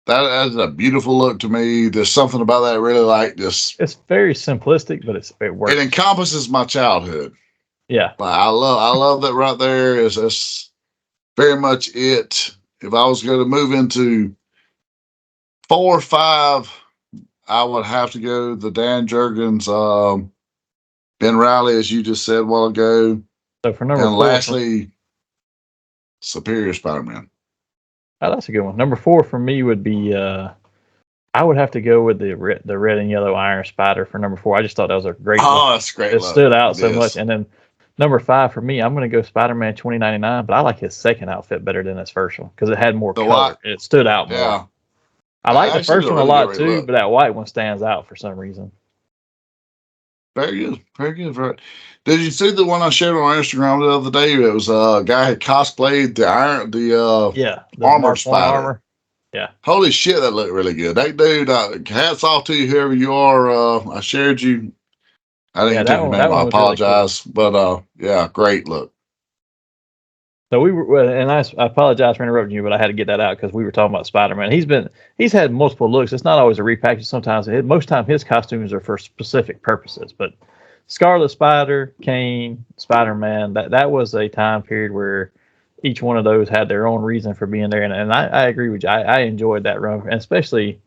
Speaker 2: That is a beautiful look to me. There's something about that I really like. This
Speaker 3: It's very simplistic, but it works.
Speaker 2: it encompasses my childhood.
Speaker 3: Yeah.
Speaker 2: But I love that right there. That's very much it. If I was going to move into 4 or 5, I would have to go the Dan Jurgens, Ben Riley, as you just said a while ago.
Speaker 3: So for number
Speaker 2: and
Speaker 3: four,
Speaker 2: lastly, Superior Spider-Man.
Speaker 3: Oh, that's a good one. Number 4 for me would be I would have to go with the red and yellow Iron Spider for number 4. I just thought that was a great look.
Speaker 2: That's great.
Speaker 3: It stood out so much. And then number 5 for me, I'm going to go Spider-Man 2099, but I like his second outfit better than his first one because it had more color. It stood out more.
Speaker 2: Yeah.
Speaker 3: I like the first one a lot too,
Speaker 2: look.
Speaker 3: but that white one stands out for some reason.
Speaker 2: Very good. Very good. Right. Did you see the one I shared on Instagram the other day? It was a guy had cosplayed the armor spider.
Speaker 3: Armor. Yeah.
Speaker 2: Holy shit, that looked really good. That dude, hats off to you, whoever you are. I shared you. I didn't take your name. I apologize. Really cool. But great look.
Speaker 3: So we were, and I apologize for interrupting you, but I had to get that out because we were talking about Spider-Man. He's had multiple looks. It's not always a repackage. Sometimes, most time, his costumes are for specific purposes. But Scarlet Spider, Kane, Spider-Man, that was a time period where each one of those had their own reason for being there. And I agree with you. I enjoyed that run, and especially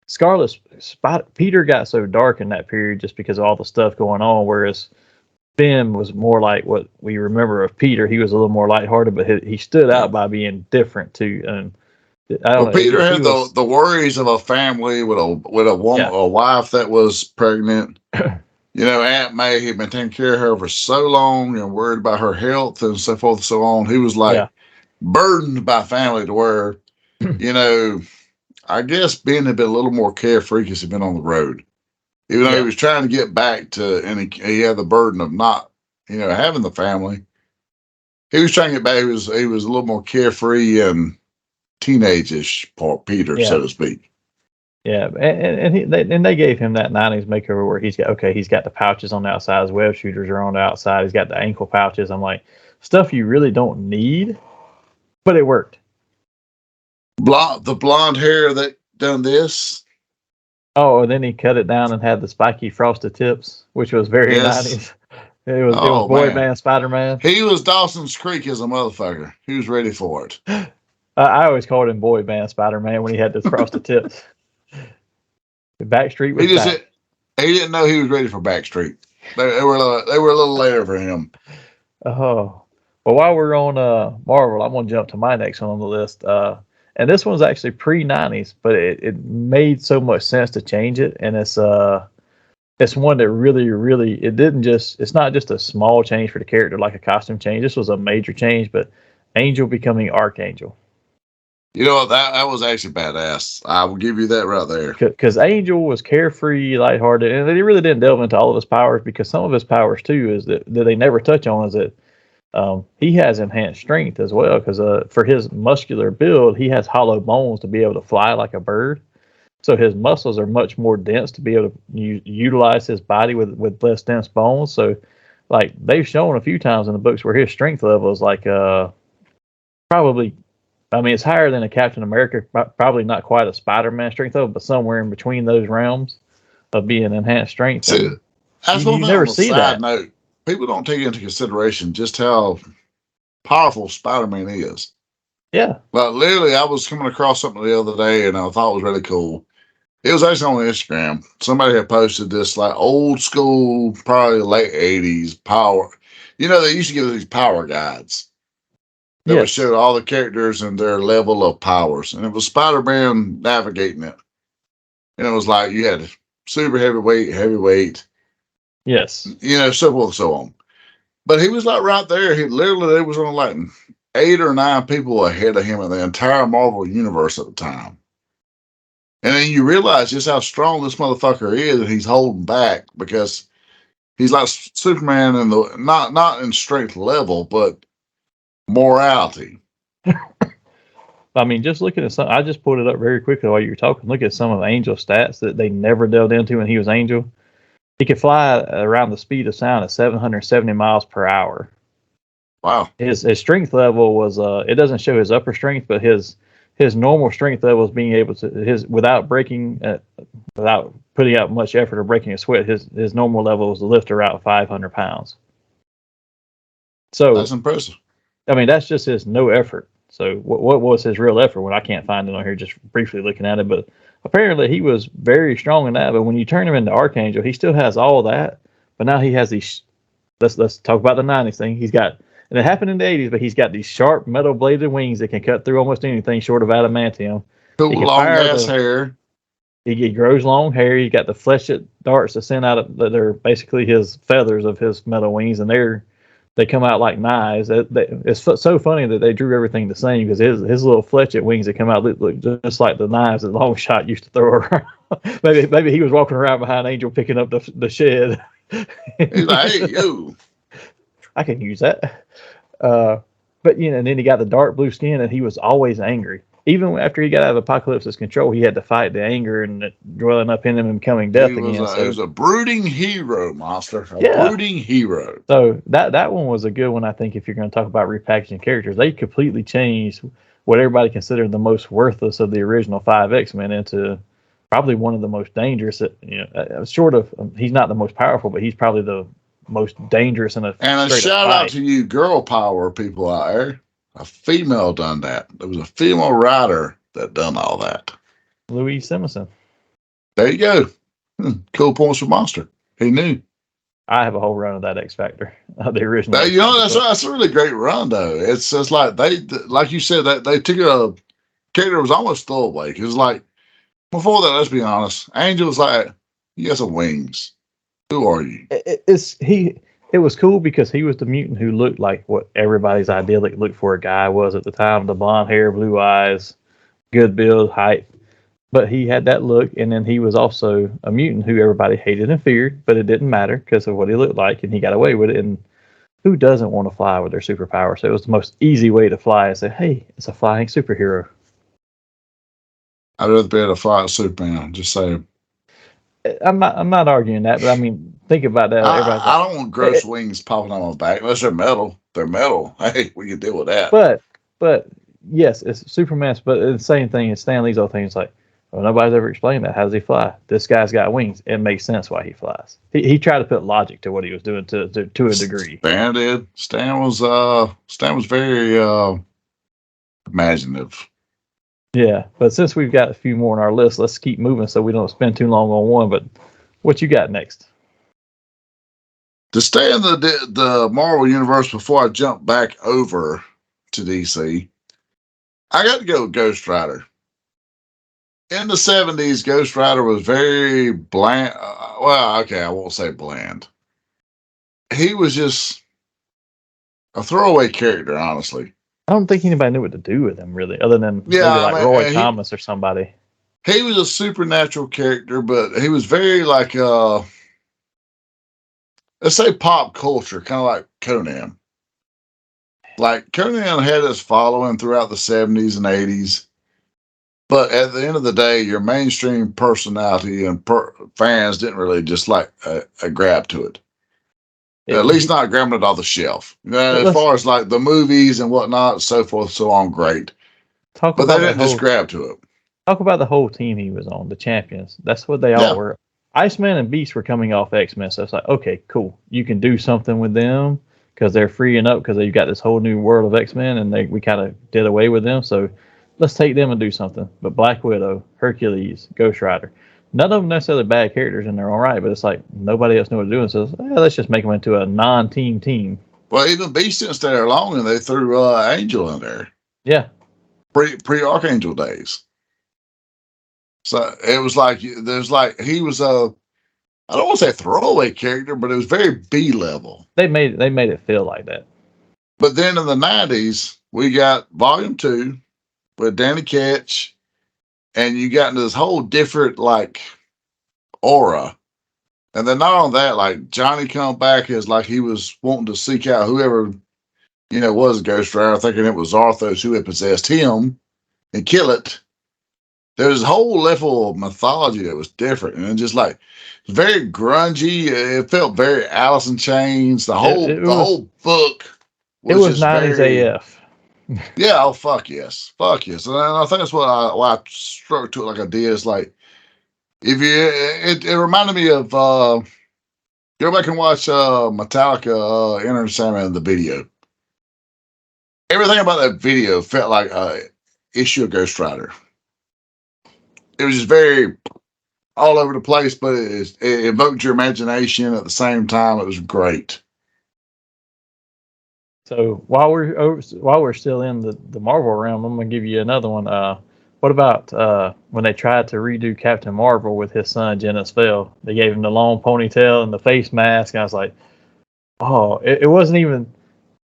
Speaker 3: Scarlet Spider. Peter got so dark in that period just because of all the stuff going on, whereas Ben was more like what we remember of Peter. He was a little more lighthearted, but he stood out by being different too. And
Speaker 2: Peter had the worries of a family with a woman, a wife that was pregnant. Aunt May had been taking care of her for so long and worried about her health and so forth and so on. He was burdened by family to where, I guess Ben had been a little more carefree because he'd been on the road. Even though he was trying to get back to, and he had the burden of not, having the family. He was trying to get back. He was a little more carefree and teenage-ish Peter, so to speak.
Speaker 3: Yeah, and they gave him that 90s makeover where he's got the pouches on the outside, his web shooters are on the outside, he's got the ankle pouches. I'm like, stuff you really don't need, but it worked.
Speaker 2: The blonde hair that done this.
Speaker 3: Oh, and then he cut it down and had the spiky frosted tips, which was very 90s. It was Boy Band Spider-Man.
Speaker 2: He was Dawson's Creek as a motherfucker. He was ready for it.
Speaker 3: I always called him Boy Band Spider-Man when he had the frosted tips. Backstreet was
Speaker 2: he didn't know he was ready for Backstreet. They were a little later for him.
Speaker 3: Oh, well, while we're on Marvel, I'm gonna jump to my next one on the list. And this one's actually pre-90s, but it made so much sense to change it, and it's one that really it's not just a small change for the character like a costume change. This was a major change, but Angel becoming Archangel.
Speaker 2: That was actually badass. I will give you that right there.
Speaker 3: Because Angel was carefree, lighthearted, and they really didn't delve into all of his powers, because some of his powers too is that they never touch on is that he has enhanced strength as well, because for his muscular build, he has hollow bones to be able to fly like a bird. So his muscles are much more dense to be able to utilize his body with less dense bones. So, like, they've shown a few times in the books where his strength level is like probably, it's higher than a Captain America, probably not quite a Spider-Man strength level, but somewhere in between those realms of being enhanced strength.
Speaker 2: See, that's
Speaker 3: you never see that.
Speaker 2: Note. People don't take into consideration just how powerful Spider-Man is.
Speaker 3: Yeah.
Speaker 2: But literally, I was coming across something the other day, and I thought it was really cool. It was actually on Instagram. Somebody had posted this like old school, probably late 80s power. You know, they used to give these power guides that would
Speaker 3: Yes.
Speaker 2: show all the characters and their level of powers. And it was Spider-Man navigating it. And it was like you had super heavyweight,
Speaker 3: Yes.
Speaker 2: you know, so forth and so on. But he was like right there. He literally, there was only like 8 or 9 people ahead of him in the entire Marvel universe at the time. And then you realize just how strong this motherfucker is, and he's holding back because he's like Superman in the not in strength level, but morality.
Speaker 3: I mean, just looking at some, I just pulled it up very quickly while you were talking. Look at some of Angel's stats that they never delved into when he was Angel. He could fly around the speed of sound at 770 miles per hour.
Speaker 2: Wow.
Speaker 3: His strength level was it doesn't show his upper strength, but his normal strength level is being able to without breaking without putting out much effort or breaking a sweat. His normal level was to lift around 500 pounds. So
Speaker 2: That's impressive.
Speaker 3: I mean, that's just his no effort. So what was his real effort? When I can't find it on here, just briefly looking at it, but apparently he was very strong in that. But when you turn him into Archangel, he still has all that, but now he has these. Let's talk about the '90s thing. He's got, and it happened in the '80s, but he's got these sharp metal bladed wings that can cut through almost anything short of adamantium.
Speaker 2: Cool long ass hair.
Speaker 3: He grows long hair. He's got the fleshed darts that send out that are basically his feathers of his metal wings, and they come out like knives. It's so funny that they drew everything the same because his little fletched wings that come out look just like the knives that Longshot used to throw around. maybe he was walking around behind Angel picking up the shed.
Speaker 2: He's like, hey, yo.
Speaker 3: I can use that. But, you know, and then he got the dark blue skin, and he was always angry. Even after he got out of Apocalypse's control, he had to fight the anger and the dwelling up in him and becoming death again.
Speaker 2: He was a brooding hero, monster. Brooding hero.
Speaker 3: So that one was a good one, I think, if you're going to talk about repackaging characters. They completely changed what everybody considered the most worthless of the original 5 X-Men into probably one of the most dangerous. You know, short of, he's not the most powerful, but he's probably the most dangerous in a
Speaker 2: shout out to you girl power people out there. A female done that. There was a female writer that done all that.
Speaker 3: Louise Simonson.
Speaker 2: There you go. Cool points for Monster. He knew.
Speaker 3: I have a whole run of that X Factor, the original.
Speaker 2: You know, that's a really great run though. It's just like like you said, that they took a character that was almost throwaway. Because like before that, let's be honest, Angel was like, you got some wings. Who are you?
Speaker 3: It was cool because he was the mutant who looked like what everybody's idyllic look for a guy was at the time. The blonde hair, blue eyes, good build, height. But he had that look, and then he was also a mutant who everybody hated and feared, but it didn't matter because of what he looked like, and he got away with it. And who doesn't want to fly with their superpower? So it was the most easy way to fly and say, hey, it's a flying superhero.
Speaker 2: I'd rather be able to fly a Superman, just saying.
Speaker 3: I'm not arguing that, but I mean, think about that.
Speaker 2: I don't want gross wings popping on my back unless they're metal. They're metal. Hey, we can deal with that.
Speaker 3: But yes, it's Superman's. But the same thing as Stan Lee's old thing. It's like, well, nobody's ever explained that. How does he fly? This guy's got wings. It makes sense why he flies. He tried to put logic to what he was doing to a degree.
Speaker 2: Stan did. Stan was very imaginative.
Speaker 3: Yeah, but since we've got a few more on our list, let's keep moving so we don't spend too long on one. But what you got next?
Speaker 2: To stay in the Marvel universe before I jump back over to DC, I got to go with Ghost Rider. In the 70s, Ghost Rider was very bland. Well, okay, I won't say bland. He was just a throwaway character, honestly.
Speaker 3: I don't think anybody knew what to do with him, really, other than maybe like Roy Thomas or somebody.
Speaker 2: He was a supernatural character, but he was very like, let's say pop culture, kind of like Conan. Like Conan had his following throughout the 70s and 80s, but at the end of the day, your mainstream personality and fans didn't really just like a grab to it. At least not grabbing it off the shelf. As far as like the movies and whatnot, so forth, so on, great. But they didn't just grab to it.
Speaker 3: Talk about the whole team he was on, the champions. That's what they all were. Iceman and Beast were coming off X-Men, so it's like, okay, cool. You can do something with them because they're freeing up because they've got this whole new world of X-Men, and we kind of did away with them. So let's take them and do something. But Black Widow, Hercules, Ghost Rider, none of them necessarily bad characters in their own right, but it's like nobody else knew what to do, and says, let's just make them into a non-team team.
Speaker 2: Well, even Beast didn't stay there long, and they threw Angel in there.
Speaker 3: Yeah.
Speaker 2: Pre Archangel days. So it was like he was I don't want to say throwaway character, but it was very B level.
Speaker 3: They made it feel like that.
Speaker 2: But then in the 90s, we got Volume 2 with Danny Ketch, and you got into this whole different like aura. And then not on that, like Johnny come back as like he was wanting to seek out whoever, was Ghost Rider, thinking it was Arthos who had possessed him and kill it. There was a whole level of mythology that was different, and just like very grungy. It felt very Alice in Chains. The whole book.
Speaker 3: It was 90s AF.
Speaker 2: Yeah. Oh fuck yes, and I think that's why I struck to it like I did. It's like if it reminded me of go back and watch Metallica Enter Sandman, the video. Everything about that video felt like a issue of Ghost Rider. It was just very all over the place, but it evoked your imagination at the same time. It was great.
Speaker 3: So while we're still in the Marvel realm, I'm gonna give you another one. What about when they tried to redo Captain Marvel with his son Genis Vell? They gave him the long ponytail and the face mask, and I was like, oh, it wasn't even.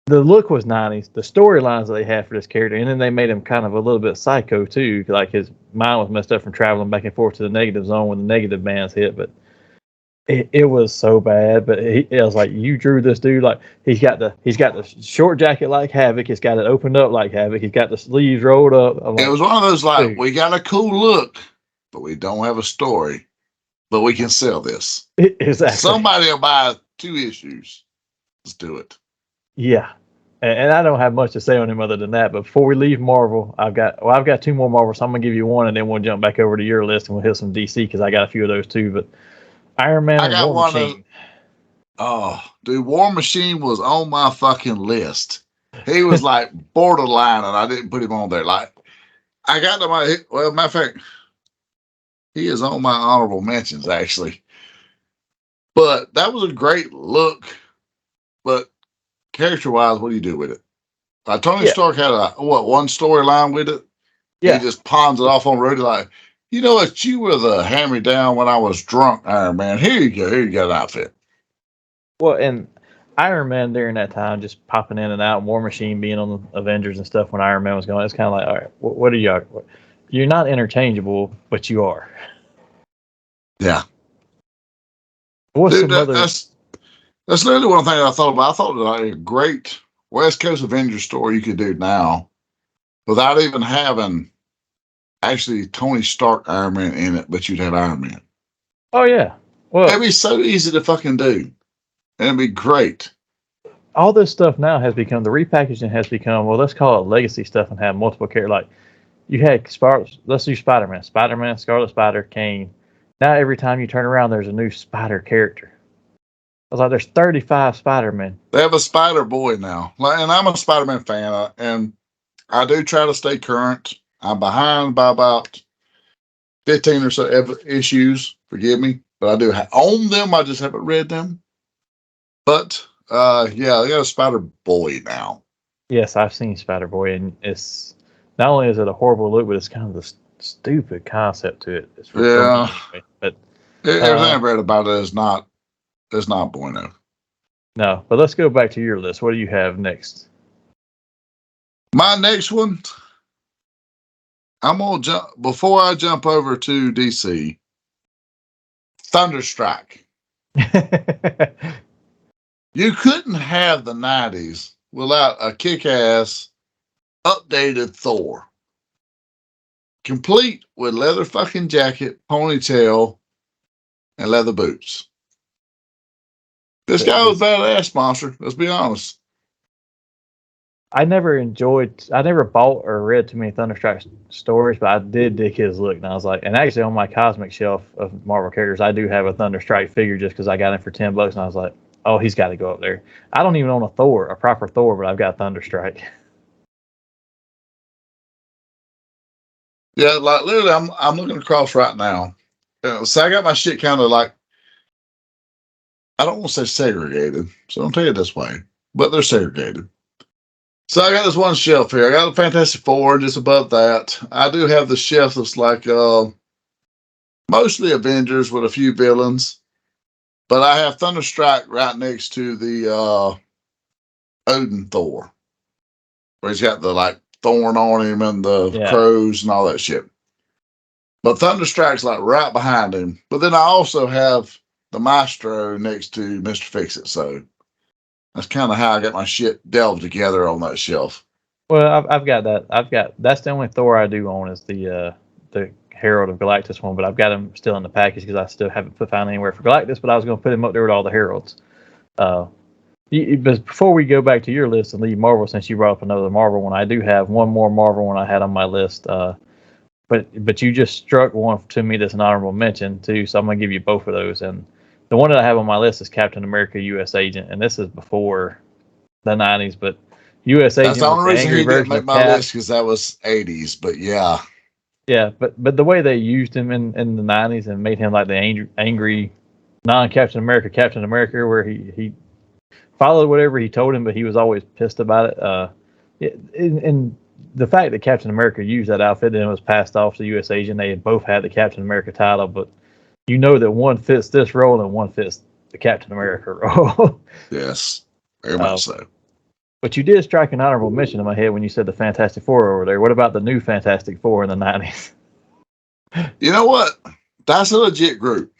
Speaker 3: The look was 90s. The storylines that they had for this character, and then they made him kind of a little bit psycho too. Like his mind was messed up from traveling back and forth to the negative zone when the negative bands hit. But it was so bad. But it was like, you drew this dude like he's got the short jacket like Havoc. He's got it opened up like Havoc. He's got the sleeves rolled up.
Speaker 2: It was one of those like, dude, we got a cool look, but we don't have a story, but we can sell this.
Speaker 3: Exactly.
Speaker 2: Somebody will buy 2 issues. Let's do it.
Speaker 3: Yeah, and I don't have much to say on him other than that. But before we leave Marvel, I've got 2 more Marvel, so I'm gonna give you one, and then we'll jump back over to your list and we'll hit some DC because I got a few of those too. But Iron Man and War Machine.
Speaker 2: Dude, War Machine was on my fucking list. He was like borderline, and I didn't put him on there. Like I got to matter of fact, he is on my honorable mentions actually. But that was a great look. But character-wise, what do you do with it? Tony Stark had one storyline with it? Yeah. He just pawns it off on Rudy like, you know what? You were the hand-me-down when I was drunk, Iron Man. Here you go. Here you got an outfit.
Speaker 3: Well, and Iron Man during that time, just popping in and out, War Machine being on the Avengers and stuff when Iron Man was going, it's kind of like, all right, what are you? You're not interchangeable, but you are.
Speaker 2: Yeah.
Speaker 3: What's
Speaker 2: dude,
Speaker 3: some other...
Speaker 2: That's literally one thing I thought about. I thought it was like a great West Coast Avengers story you could do now without even having actually Tony Stark Iron Man in it, but you'd have Iron Man.
Speaker 3: Oh, yeah. Well,
Speaker 2: it'd be so easy to fucking do. And it'd be great.
Speaker 3: All this stuff now has become, the repackaging has become, well, let's call it legacy stuff and have multiple characters. Like, you had, let's do Spider-Man. Spider-Man, Scarlet Spider, Kane. Now every time you turn around, there's a new Spider character. I was like, there's 35 Spider-Men.
Speaker 2: They have a Spider-Boy now. And I'm a Spider-Man fan, and I do try to stay current. I'm behind by about 15 or so issues. Forgive me. But I do own them. I just haven't read them. But, yeah, they got a Spider-Boy now.
Speaker 3: Yes, I've seen Spider-Boy, and it's not only is it a horrible look, but it's kind of the stupid concept to it. It's
Speaker 2: yeah.
Speaker 3: Anyway. But
Speaker 2: everything I've read about it is not bueno.
Speaker 3: No, but let's go back to your list. What do you have next?
Speaker 2: My next one, I'm gonna jump before I jump over to DC. Thunderstrike. You couldn't have the 90s without a kick-ass updated Thor, complete with leather fucking jacket, ponytail, and leather boots. This guy was badass, monster. Let's be honest.
Speaker 3: I never bought or read too many Thunderstrike stories, but I did dig his look. And I was like, and actually on my cosmic shelf of Marvel characters, I do have a Thunderstrike figure just because I got it for $10. And I was like, Oh, he's got to go up there. I don't even own a proper Thor, but I've got Thunderstrike.
Speaker 2: Yeah, like literally, I'm looking across right now. So I got my shit kind of like, I don't want to say segregated, so don't take it this way, but they're segregated. So I got this one shelf here. I got the Fantastic Four just above that. I do have the shelf that's like mostly Avengers with a few villains, but I have Thunderstrike right next to the Odin Thor, where he's got the like thorn on him and the crows and all that shit. But Thunderstrike's like right behind him. But then I also have the Maestro next to Mr. Fix-It. So that's kind of how I got my shit delved together on that shelf.
Speaker 3: Well, I've got that. That's the only Thor I do own is the Herald of Galactus one, but I've got him still in the package because I still haven't found anywhere for Galactus, but I was going to put him up there with all the Heralds. But before we go back to your list and leave Marvel, since you brought up another Marvel one, I do have one more Marvel one I had on my list. But you just struck one to me that's an honorable mention too, so I'm gonna give you both of those. And the one that I have on my list is Captain America: U.S. Agent, and this is before the '90s, but U.S. Agent.
Speaker 2: That's the only reason he didn't make my
Speaker 3: Cap.
Speaker 2: list because that was '80s. But yeah,
Speaker 3: but the way they used him in the '90s and made him like the angry non-Captain America Captain America, where he followed whatever he told him, but he was always pissed about it. And the fact that Captain America used that outfit and it was passed off to U.S. Agent, they both had the Captain America title, but you know that one fits this role and one fits the Captain America role.
Speaker 2: Yes, very much so.
Speaker 3: But you did strike an honorable mention in my head when you said the Fantastic Four over there. What about the new Fantastic Four in the 90s?
Speaker 2: You know what? That's a legit group.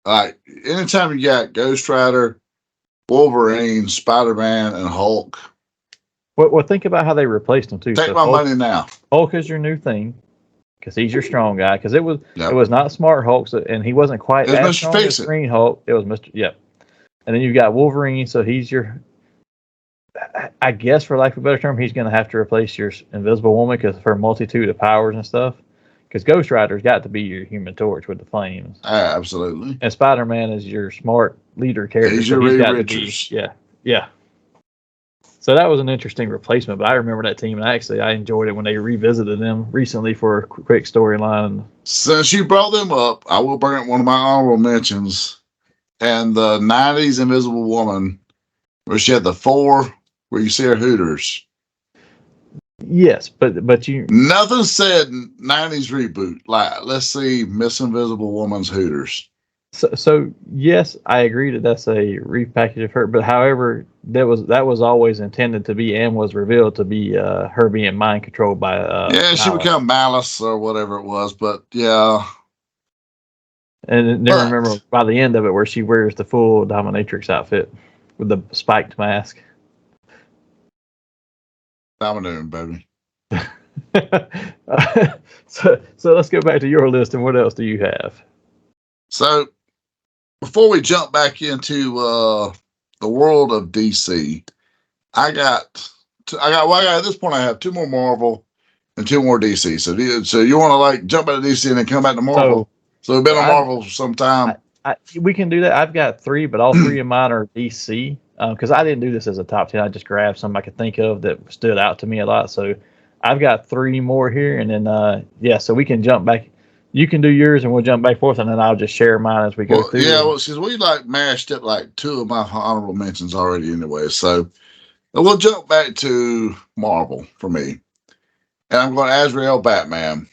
Speaker 2: Like, anytime you got Ghost Rider, Wolverine, Spider-Man, and Hulk.
Speaker 3: Well, think about how they replaced them too.
Speaker 2: Take my money now.
Speaker 3: Hulk is your new thing because he's your strong guy. Because it was not Smart Hulk, and he wasn't quite as strong as Green Hulk. It was Mr. Yep. And then you've got Wolverine, so he's your. I guess, for lack of a better term, he's going to have to replace your Invisible Woman because for a multitude of powers and stuff. Because Ghost Rider's got to be your Human Torch with the flames.
Speaker 2: Absolutely.
Speaker 3: And Spider-Man is your smart leader character.
Speaker 2: He's your Reed Richards.
Speaker 3: Yeah. So that was an interesting replacement, but I remember that team, and I enjoyed it when they revisited them recently for a quick storyline.
Speaker 2: Since you brought them up, I will bring up one of my honorable mentions. And the 90s Invisible Woman, where she had the four, where you see her Hooters.
Speaker 3: Yes, but you...
Speaker 2: Nothing said 90s reboot. Like, let's see Miss Invisible Woman's Hooters.
Speaker 3: So yes, I agree that that's a repackage of her. But however, that was always intended to be and was revealed to be her being mind controlled by.
Speaker 2: She become Malice or whatever it was. But yeah.
Speaker 3: And then remember by the end of it where she wears the full dominatrix outfit with the spiked mask.
Speaker 2: Dominating, baby.
Speaker 3: So let's go back to your list, and what else do you have?
Speaker 2: So before we jump back into the world of DC, I got at this point I have two more Marvel and two more DC. So you want to like jump back to DC and then come back to Marvel? So we've been on Marvel for some time.
Speaker 3: We can do that. I've got three, but all three of mine are DC. Because I didn't do this as a top 10. I just grabbed some I could think of that stood out to me a lot. So I've got three more here. And then, so we can jump back. You can do yours and we'll jump back forth. And then I'll just share mine as we go through.
Speaker 2: Yeah, because we like mashed up like two of my honorable mentions already anyway. So we'll jump back to Marvel for me. And I'm going to Azrael Batman.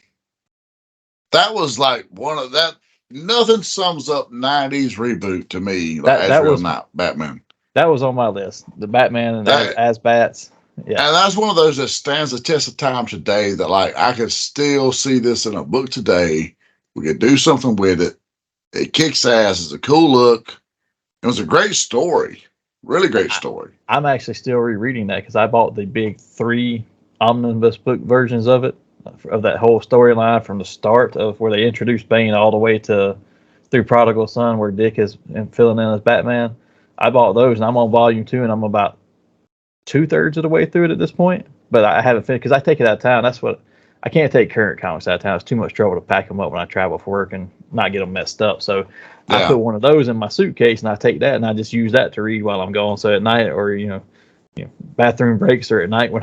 Speaker 2: That was like one of that. Nothing sums up 90s reboot to me like Azrael Batman.
Speaker 3: That was on my list. The Batman and as Bats. Yeah.
Speaker 2: And that's one of those that stands the test of time today that like I could still see this in a book today. We could do something with it. It kicks ass. It's a cool look. It was a great story. Really great story.
Speaker 3: I'm actually still rereading that because I bought the big 3 omnibus book versions of it, of that whole storyline from the start of where they introduced Bane all the way to through Prodigal Son where Dick is filling in as Batman. I bought those, and I'm on volume 2, and I'm about 2/3 of the way through it at this point. But I haven't finished because I take it out of town. That's what I can't take current comics out of town. It's too much trouble to pack them up when I travel for work and not get them messed up. So I put one of those in my suitcase and I take that and I just use that to read while I'm gone. So at night or, bathroom breaks or at night when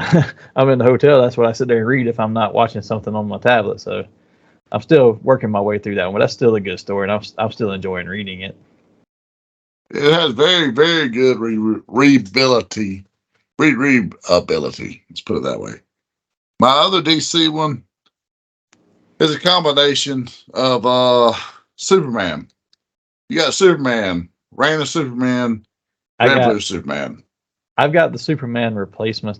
Speaker 3: I'm in the hotel, that's what I sit there and read if I'm not watching something on my tablet. So I'm still working my way through that one, but that's still a good story and I'm still enjoying reading it.
Speaker 2: It has very, very good readability. Let's put it that way. My other DC one is a combination of Superman. You got Superman, Reign of Superman, Red Blue Superman.
Speaker 3: I've got the Superman replacements.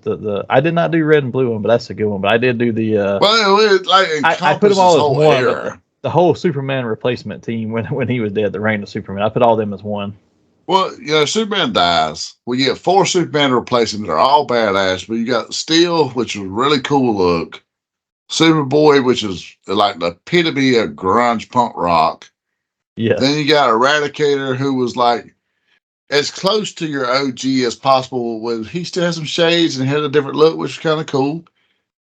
Speaker 3: I did not do red and blue one, but that's a good one. But I did do the. I put them all as one. But the whole Superman replacement team when he was dead, the Reign of Superman. I put all them as one.
Speaker 2: Well, Superman dies. We get 4 Superman to replace him. They're all badass. But you got Steel, which was really cool look. Superboy, which is like the epitome of grunge punk rock.
Speaker 3: Yeah.
Speaker 2: Then you got Eradicator, who was like as close to your OG as possible. With he still has some shades and had a different look, which is kind of cool.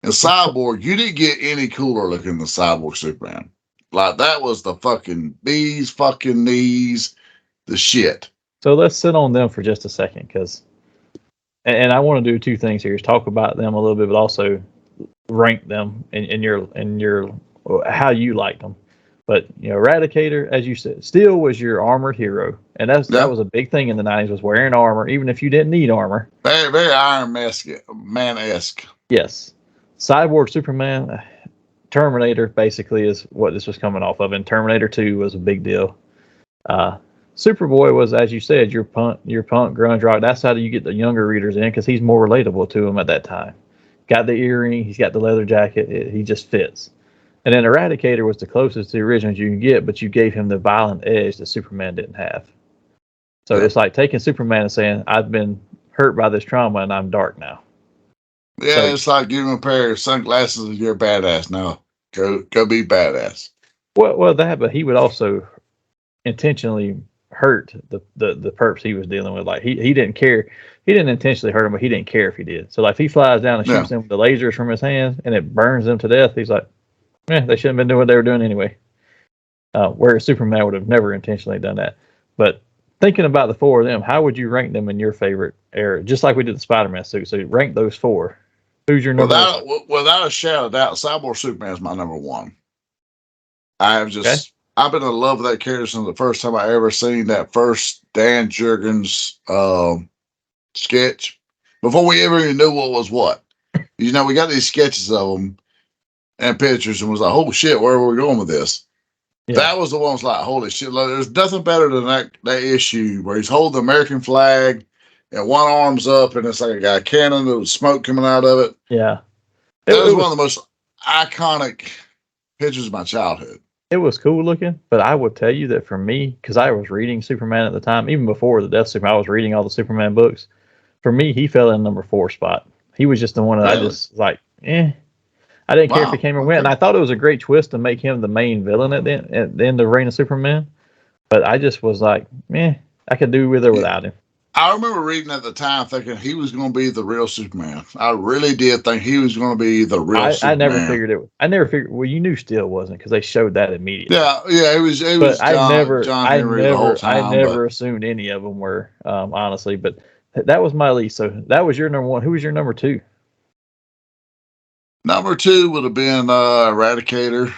Speaker 2: And Cyborg, you didn't get any cooler looking than Cyborg Superman. Like that was the fucking bees, fucking knees, the shit.
Speaker 3: So let's sit on them for just a second, because, and I want to do 2 things here: is talk about them a little bit, but also rank them in your how you like them. But Eradicator, as you said, Steel was your armored hero, and that was a big thing in the 90s, was wearing armor, even if you didn't need armor.
Speaker 2: Very, very Iron Man-esque.
Speaker 3: Yes, Cyborg Superman, Terminator basically is what this was coming off of, and Terminator 2 was a big deal. Superboy was, as you said, your punk grunge rock. That's how you get the younger readers in, because he's more relatable to them at that time. Got the earring, he's got the leather jacket, he just fits. And then Eradicator was the closest to the originals you can get, but you gave him the violent edge that Superman didn't have. So it's like taking Superman and saying, I've been hurt by this trauma and I'm dark now.
Speaker 2: Yeah, so, it's like giving him a pair of sunglasses and you're a badass now. Go be badass.
Speaker 3: Well, but he would also intentionally hurt the perps he was dealing with. Like he didn't care. He didn't intentionally hurt him, but he didn't care if he did. So like if he flies down and shoots them with the lasers from his hands and it burns them to death, he's like, they shouldn't have been doing what they were doing anyway. Whereas Superman would have never intentionally done that. But thinking about the 4 of them, how would you rank them in your favorite era? Just like we did the Spider-Man suit. So rank those 4. Who's your number one?
Speaker 2: Without a shadow of doubt, Cyborg Superman is my number 1. I've been in love with that character since the first time I ever seen that first Dan Jurgens sketch. Before we ever even knew what was what. We got these sketches of them and pictures and was like, oh shit, where are we going with this? Yeah. That was the one was like, holy shit, there's nothing better than that issue where he's holding the American flag and one arm's up and it's like a cannon with smoke coming out of it.
Speaker 3: Yeah.
Speaker 2: That was one of the most iconic pictures of my childhood.
Speaker 3: It was cool looking, but I would tell you that for me, because I was reading Superman at the time, even before the Death Superman, I was reading all the Superman books. For me, he fell in number 4 spot. He was just the one that I just like, I didn't care if he came or went. And I thought it was a great twist to make him the main villain at the end of Reign of Superman. But I just was like, I could do with or without him.
Speaker 2: I remember reading at the time thinking he was going to be the real Superman. I really did think he was going to be the real Superman.
Speaker 3: I never figured it. I never figured. Well, you knew Steel wasn't because they showed that immediately.
Speaker 2: Yeah, it was. But John Henry the whole time.
Speaker 3: I never assumed any of them were, honestly. But that was my least. So that was your number 1. Who was your number 2?
Speaker 2: Number 2 would have been Eradicator,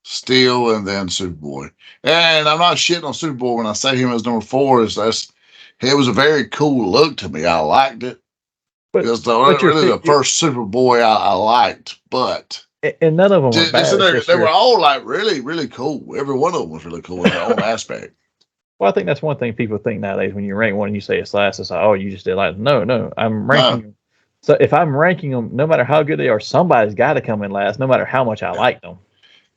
Speaker 2: Steel, and then Superboy. And I'm not shitting on Superboy when I say him as number 4. It was a very cool look to me. I liked it. It was the first Superboy I liked. But
Speaker 3: and none of them were bad.
Speaker 2: They were all like really, really cool. Every one of them was really cool in their own aspect.
Speaker 3: Well, I think that's one thing people think nowadays when you rank one and you say it's last, it's like, oh, you just did like no. I'm ranking them. So if I'm ranking them, no matter how good they are, somebody's got to come in last, no matter how much I like them.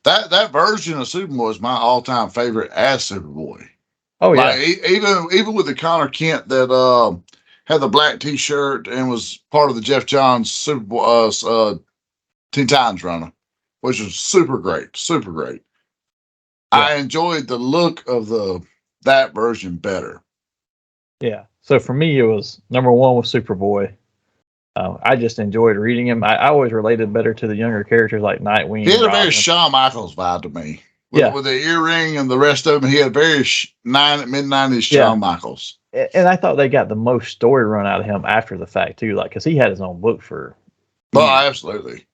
Speaker 2: That version of Superboy is my all-time favorite as Superboy.
Speaker 3: Oh yeah,
Speaker 2: even with the Connor Kent that had the black T-shirt and was part of the Jeff Johns Superboy Teen Titans runner, which was super great. Yeah. I enjoyed the look of that version better.
Speaker 3: Yeah. So for me, it was number 1 was Superboy. I just enjoyed reading him. I always related better to the younger characters like Nightwing.
Speaker 2: He had a very
Speaker 3: Robin.
Speaker 2: Shawn Michaels vibe to me.
Speaker 3: Yeah.
Speaker 2: With the earring and the rest of him, he had very mid-90s Shawn Michaels.
Speaker 3: And I thought they got the most story run out of him after the fact too, like because he had his own book for.
Speaker 2: Oh, absolutely.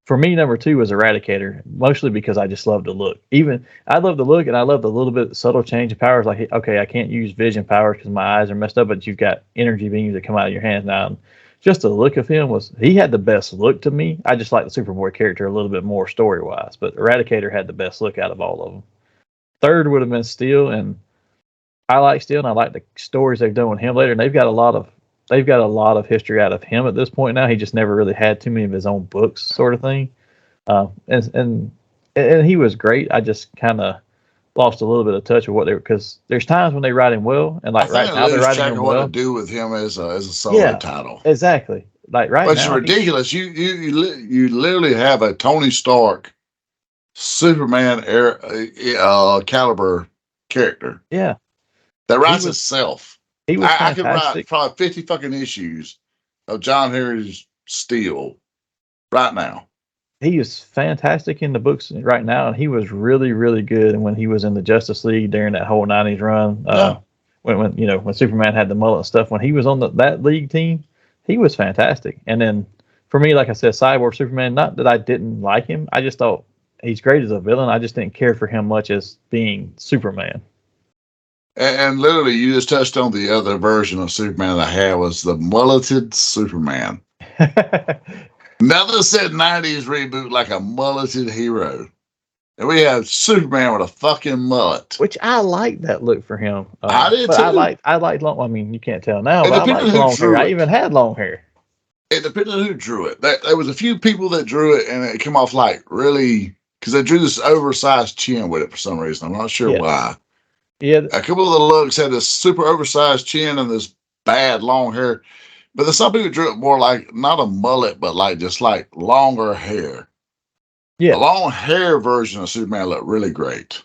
Speaker 3: For me, number 2 was Eradicator, mostly because I just love the look. I love the look, and I love the little bit subtle change of powers. Like, okay, I can't use vision powers because my eyes are messed up, but you've got energy beams that come out of your hands now. And just the look of him he had the best look to me. I just like the Superboy character a little bit more story wise, but Eradicator had the best look out of all of them. Third would have been Steel, and I like Steel, and I like the stories they've done with him later. And they've got a lot of history out of him at this point now. He just never really had too many of his own books, sort of thing. And he was great. I just kind of lost a little bit of touch with what they were, because there's times when they write him well, and like right now they're writing him well.
Speaker 2: What to do with him as a solo title?
Speaker 3: Exactly. Like right now,
Speaker 2: it's ridiculous. You literally have a Tony Stark, Superman caliber character.
Speaker 3: Yeah,
Speaker 2: that writes itself.
Speaker 3: He was
Speaker 2: I could write probably 50 fucking issues of John Henry's Steel right now.
Speaker 3: He is fantastic in the books right now, and he was really, really good when he was in the Justice League during that whole 90s run. When Superman had the mullet and stuff, when he was on that league team, he was fantastic. And then for me, like I said, Cyborg Superman, not that I didn't like him, I just thought he's great as a villain. I just didn't care for him much as being Superman.
Speaker 2: And literally, you just touched on the other version of Superman that I had was the mulleted Superman. Nothing said 90s reboot like a mulleted hero. And we have Superman with a fucking mullet.
Speaker 3: Which I like that look for him.
Speaker 2: I did too.
Speaker 3: I like long. I mean, you can't tell now, but I like long hair. I even had long hair.
Speaker 2: It depended on who drew it. There was a few people that drew it, and it came off like really, because they drew this oversized chin with it for some reason. I'm not sure why.
Speaker 3: Yeah.
Speaker 2: A couple of the looks had this super oversized chin and this bad long hair. But then some people drew it more like not a mullet, but like just like longer hair. Yeah. The long hair version of Superman looked really great.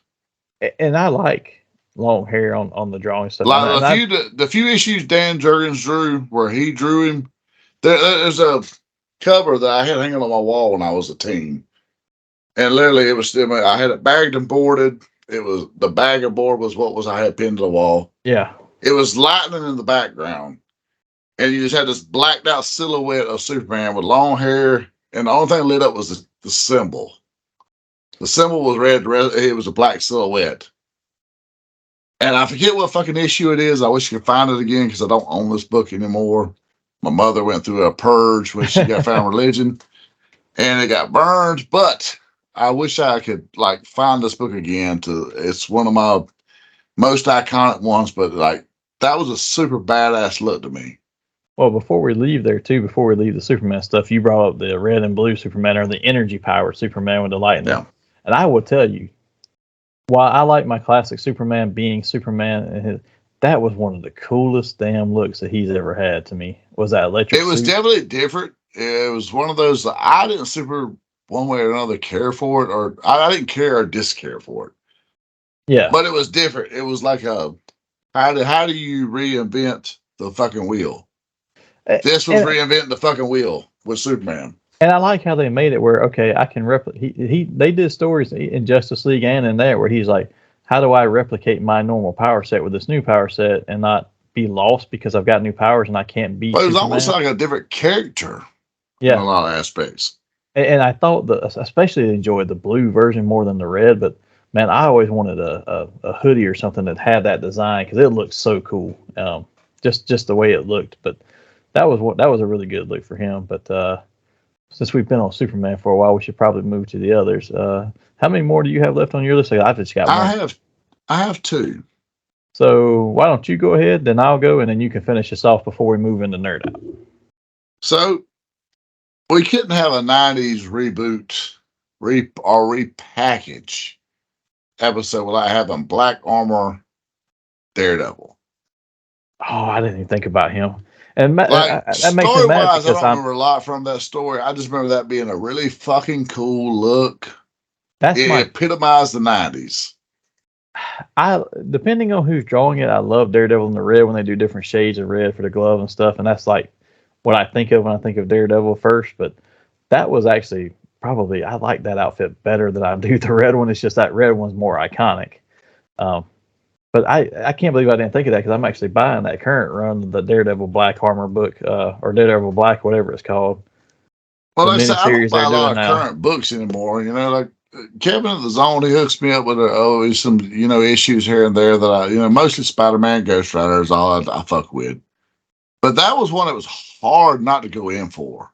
Speaker 3: And I like long hair on the drawing stuff.
Speaker 2: Like the few issues Dan Jurgens drew where he drew him, there's a cover that I had hanging on my wall when I was a teen. And literally I had it bagged and boarded. It was the bag of board was I had pinned to the wall. Yeah. It was lightning in the background. And you just had this blacked out silhouette of Superman with long hair. And the only thing lit up was the symbol. The symbol was red. It was a black silhouette. And I forget what fucking issue it is. I wish I could find it again because I don't own this book anymore. My mother went through a purge when she got found religion. And it got burned. But I wish I could like find this book again. It's one of my most iconic ones. But like that was a super badass look to me.
Speaker 3: Well, before we leave there, too, before we leave the Superman stuff, you brought up the red and blue Superman, or the energy-powered Superman with the lightning. Yeah. And I will tell you, while I like my classic Superman being Superman, that was one of the coolest damn looks that he's ever had to me, was that electric
Speaker 2: It was
Speaker 3: suit.
Speaker 2: Definitely different. It was one of those that I didn't super, one way or another, care for it, or I didn't care or discare for it. Yeah. But it was different. It was like how do you reinvent the fucking wheel? This was reinventing the fucking wheel with Superman.
Speaker 3: And I like how they made it where, okay, I can replicate. They did stories in Justice League and in there where he's like, how do I replicate my normal power set with this new power set and not be lost because I've got new powers and I can't be. But
Speaker 2: it was almost like a different character. Yeah. In a lot of aspects.
Speaker 3: And I thought especially enjoyed the blue version more than the red, but man, I always wanted a hoodie or something that had that design because it looked so cool. Just the way it looked, but. That was a really good look for him. But since we've been on Superman for a while, we should probably move to the others. How many more do you have left on your list? I've just got one.
Speaker 2: I have two.
Speaker 3: So why don't you go ahead, then I'll go, and then you can finish us off before we move into Nerd Out.
Speaker 2: So we couldn't have a 90s reboot or repackage episode without having Black Armor Daredevil.
Speaker 3: Oh, I didn't even think about him. And that makes me mad
Speaker 2: because I don't remember a lot from that story. I just remember that being a really fucking cool look. It epitomized the 90s.
Speaker 3: Depending on who's drawing it, I love Daredevil in the red when they do different shades of red for the glove and stuff. And that's like what I think of when I think of Daredevil first. But that was actually probably, I like that outfit better than I do the red one. It's just that red one's more iconic. But I can't believe I didn't think of that because I'm actually buying that current run, the Daredevil Black Armor book, or Daredevil Black, whatever it's called.
Speaker 2: Well,
Speaker 3: The
Speaker 2: I don't
Speaker 3: miniseries
Speaker 2: buy
Speaker 3: they're
Speaker 2: a lot
Speaker 3: doing
Speaker 2: of
Speaker 3: now.
Speaker 2: current books anymore. You know, like Kevin at the Zone, he hooks me up with always some, you know, issues here and there that I, you know, mostly Spider-Man, Ghost Rider is all I fuck with. But that was one that was hard not to go in for.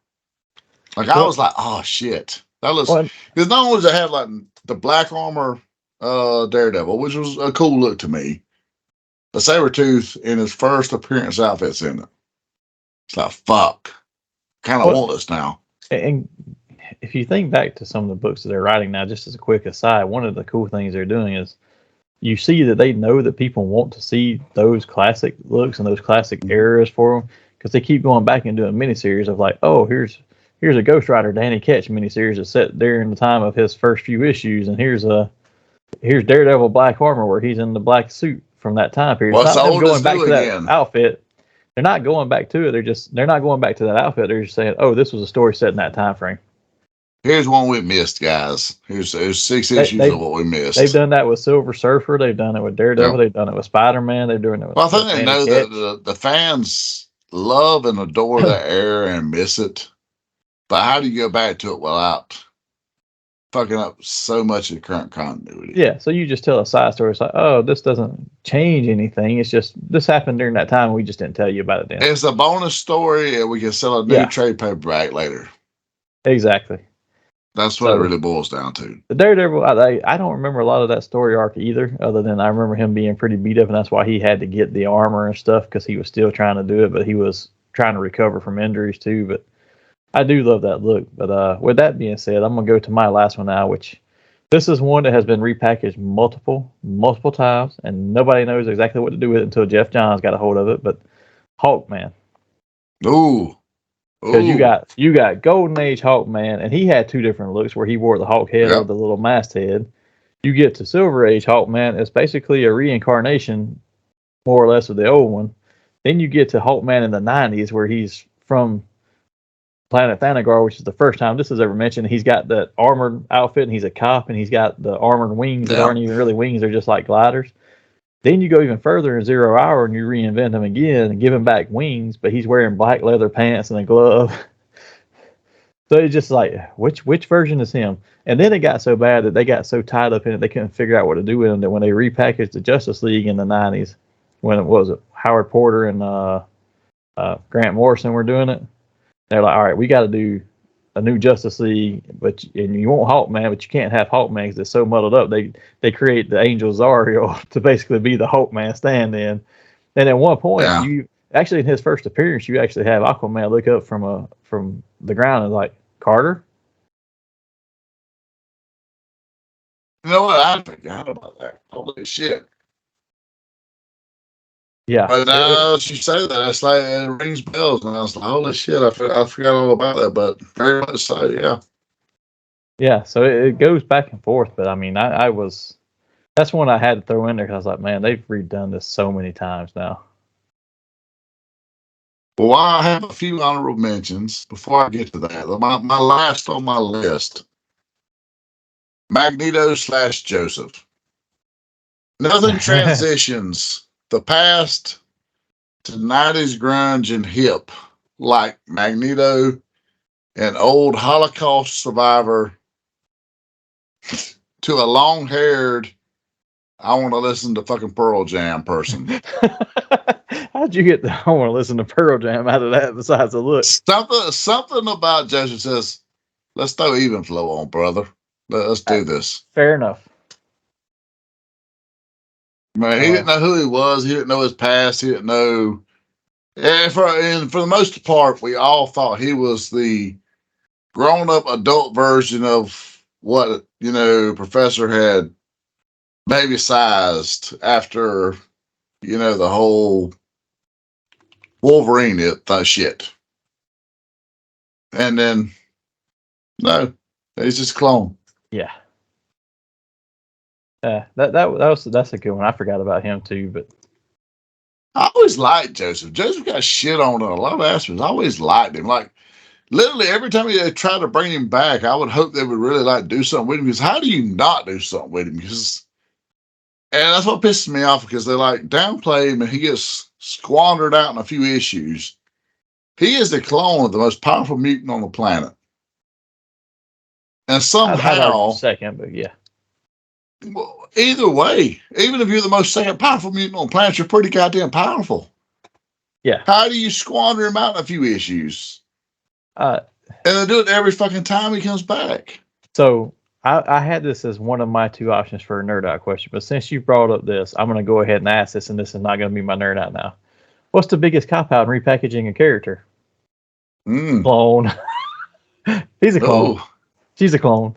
Speaker 2: Like I was like, oh shit, that was because not only does it have like the Black Armor Daredevil, which was a cool look to me, the Sabretooth in his first appearance outfits in it. It's like fuck, kind of want this now.
Speaker 3: And if you think back to some of the books that they're writing now, just as a quick aside, one of the cool things they're doing is you see that they know that people want to see those classic looks and those classic eras for them because they keep going back and doing miniseries of like, oh, here's a Ghost Rider Danny Ketch miniseries that's set during the time of his first few issues, and here's Daredevil Black Armor where he's in the black suit from that time period.
Speaker 2: Well,
Speaker 3: it's not them going back to that
Speaker 2: again.
Speaker 3: outfit. They're not going back to it. They're not going back to that outfit. They're just saying, oh, this was a story set in that time frame.
Speaker 2: Here's one we missed, guys. Here's 6 issues of what we missed.
Speaker 3: They've done that with Silver Surfer. They've done it with Daredevil.
Speaker 2: Yep.
Speaker 3: They've done it with Spider-Man. They're doing it with.
Speaker 2: Well, I think they know
Speaker 3: Ketch.
Speaker 2: that the fans love and adore that era and miss it. But how do you go back to it without fucking up so much of the current continuity?
Speaker 3: Yeah, so you just tell a side story. It's like, oh, this doesn't change anything. It's just this happened during that time. And we just didn't tell you about it then.
Speaker 2: It's a bonus story, and we can sell a new trade paperback later.
Speaker 3: Exactly.
Speaker 2: That's what it really boils down to.
Speaker 3: The Daredevil, I don't remember a lot of that story arc either, other than I remember him being pretty beat up, and that's why he had to get the armor and stuff because he was still trying to do it, but he was trying to recover from injuries too. But I do love that look. But with that being said, I'm going to go to my last one now, which this is one that has been repackaged multiple times, and nobody knows exactly what to do with it until Jeff Johns got a hold of it. But Hawkman.
Speaker 2: Ooh.
Speaker 3: Because you got Golden Age Hawkman, and he had two different looks where he wore the Hawk head with the little masthead. You get to Silver Age Hawkman, it's basically a reincarnation, more or less, of the old one. Then you get to Hawkman in the 90s, where he's from Planet Thanagar, which is the first time this is ever mentioned. He's got that armored outfit, and he's a cop, and he's got the armored wings that aren't even really wings; they're just like gliders. Then you go even further in 0 Hour and you reinvent him again and give him back wings, but he's wearing black leather pants and a glove. So it's just like, which version is him? And then it got so bad that they got so tied up in it they couldn't figure out what to do with him, that when they repackaged the Justice League in the 90s, when it was Howard Porter and Grant Morrison were doing it, they're like, all right, we got to do a new Justice League, and you want Hawkman, but you can't have Hawkman because it's so muddled up. They create the Angel Zariel to basically be the Hawkman stand-in. And at one point, you actually in his first appearance, you actually have Aquaman look up from the ground and like, Carter.
Speaker 2: You know what? I forgot about that. Holy shit!
Speaker 3: Yeah.
Speaker 2: But now you say that, it's like it rings bells, and I was like, holy shit, I forgot all about that, but very much so, yeah.
Speaker 3: Yeah, so it goes back and forth, but I mean, that's one I had to throw in there because I was like, man, they've redone this so many times now.
Speaker 2: Well, I have a few honorable mentions before I get to that. My last on my list, Magneto / Joseph. Nothing transitions the past to 90s grunge and hip like Magneto, an old Holocaust survivor, to a long-haired, I want to listen to fucking Pearl Jam person.
Speaker 3: How'd you get the I want to listen to Pearl Jam out of that besides the look?
Speaker 2: Something about Joseph says, let's throw even flow on, brother. Let's do this.
Speaker 3: Fair enough.
Speaker 2: Man, he didn't know who he was. He didn't know his past. He didn't know. And for the most part, we all thought he was the grown-up adult version of what, Professor had baby-sized after, the whole Wolverine shit. And then, no, he's just a clone.
Speaker 3: Yeah. That's a good one. I forgot about him too, but
Speaker 2: I always liked Joseph. Joseph got shit on in a lot of aspects. I always liked him. Like, literally, every time they tried to bring him back, I would hope they would really like do something with him. Because how do you not do something with him? And that's what pisses me off, because they like downplay him and he gets squandered out in a few issues. He is the clone of the most powerful mutant on the planet. And
Speaker 3: I'd argue
Speaker 2: somehow,
Speaker 3: second, but yeah.
Speaker 2: well, either way, even if you're the most second powerful mutant on the planet, you're pretty goddamn powerful.
Speaker 3: Yeah.
Speaker 2: How do you squander him out in a few issues? And they do it every fucking time he comes back.
Speaker 3: So I had this as one of my two options for a nerd out question, but since you brought up this, I'm going to go ahead and ask this, and this is not going to be my nerd out now. What's the biggest cop out in repackaging a character? Clone. He's a clone.
Speaker 2: Oh.
Speaker 3: She's a clone.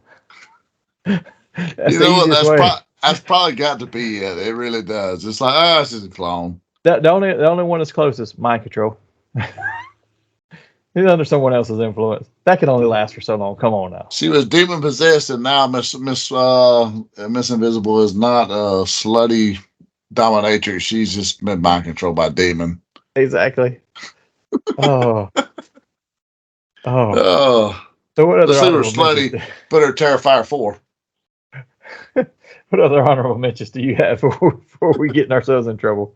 Speaker 2: You know what? That's probably got to be it. It really does. It's like, it's just a clone.
Speaker 3: The only one that's closest, mind control. He's under someone else's influence. That can only last for so long. Come on now.
Speaker 2: She was demon possessed, and now Miss Invisible is not a slutty dominatrix. She's just been mind controlled by demon.
Speaker 3: Exactly. Oh.
Speaker 2: Oh.
Speaker 3: So what other
Speaker 2: Let's see her
Speaker 3: honorable
Speaker 2: slutty. Put her Terrifier 4.
Speaker 3: What other honorable mentions do you have before we get ourselves in trouble?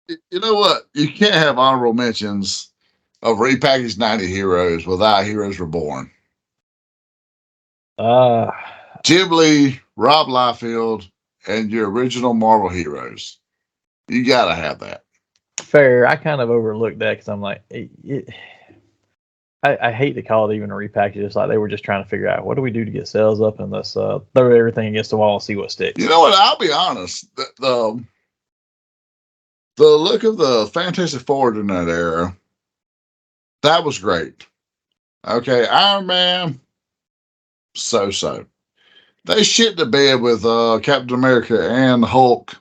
Speaker 2: You know what? You can't have honorable mentions of repackaged 90 heroes without Heroes Reborn. Jim Lee, Rob Liefeld, and your original Marvel heroes. You gotta have that.
Speaker 3: Fair. I kind of overlooked that because I'm like, I hate to call it even a repackage. It's like they were just trying to figure out what do we do to get sales up, and let's throw everything against the wall and see what sticks.
Speaker 2: You know what? I'll be honest. The look of the Fantastic Four in that era, that was great. Okay, Iron Man, so. They shit the bed with Captain America and Hulk.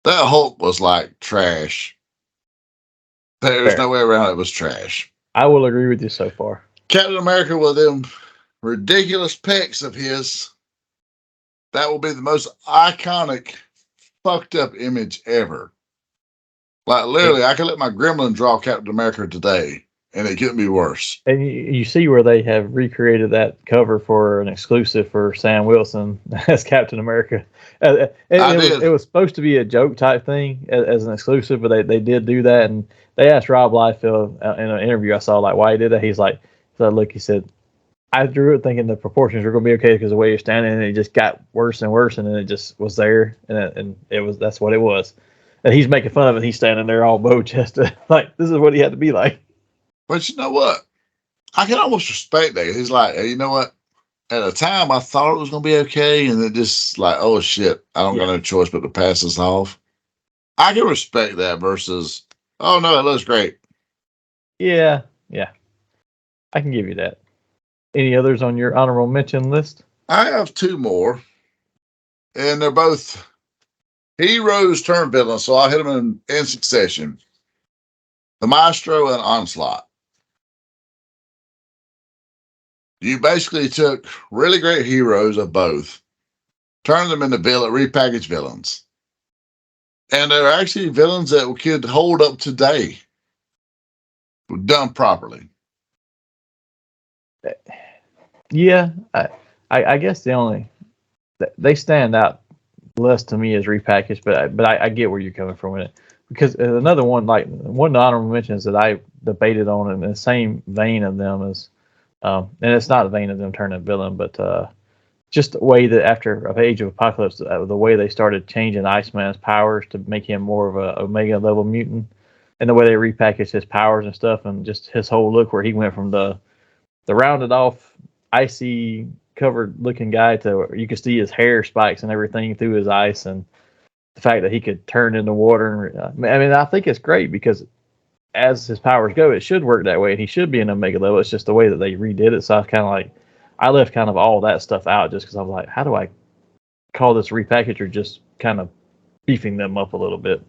Speaker 2: That Hulk was like trash. There's no way around it was trash.
Speaker 3: I will agree with you so far.
Speaker 2: Captain America with them ridiculous pecs of his. That will be the most iconic, fucked up image ever. Like, literally, I could let my gremlin draw Captain America today, and it couldn't be worse.
Speaker 3: And you see where they have recreated that cover for an exclusive for Sam Wilson as Captain America. It was supposed to be a joke type thing as an exclusive, but they did do that. And they asked Rob Liefeld in an interview I saw, like, why he did that. He's like, look, he said, I drew it thinking the proportions were going to be okay because the way you're standing, and it just got worse and worse, and then it just was there, and that's what it was. And he's making fun of it. He's standing there all bow-chested, like, this is what he had to be like.
Speaker 2: But you know what? I can almost respect that. He's like, hey, you know what? At the time, I thought it was going to be okay, and then just like, oh, shit, I don't got no choice but to pass this off. I can respect that versus, oh, no, it looks great.
Speaker 3: Yeah. I can give you that. Any others on your honorable mention list?
Speaker 2: I have two more, and they're both heroes turned villains, so I'll hit them in succession. The Maestro and Onslaught. You basically took really great heroes of both, turned them into repackaged villains. And they're actually villains that could hold up today, done properly.
Speaker 3: Yeah, I guess they stand out less to me as repackaged, but I get where you're coming from with it. Because another one, like one of the honorable mentions that I debated on in the same vein of them is, and it's not a vein of them turning villain, but just the way that after Age of Apocalypse, the way they started changing Iceman's powers to make him more of a Omega level mutant, and the way they repackaged his powers and stuff, and just his whole look where he went from the rounded off, icy covered looking guy to you could see his hair spikes and everything through his ice, and the fact that he could turn into water. I think it's great because as his powers go, it should work that way, and he should be an Omega level. It's just the way that they redid it. So I left kind of all that stuff out just because I was like, how do I call this repackage or just kind of beefing them up a little bit?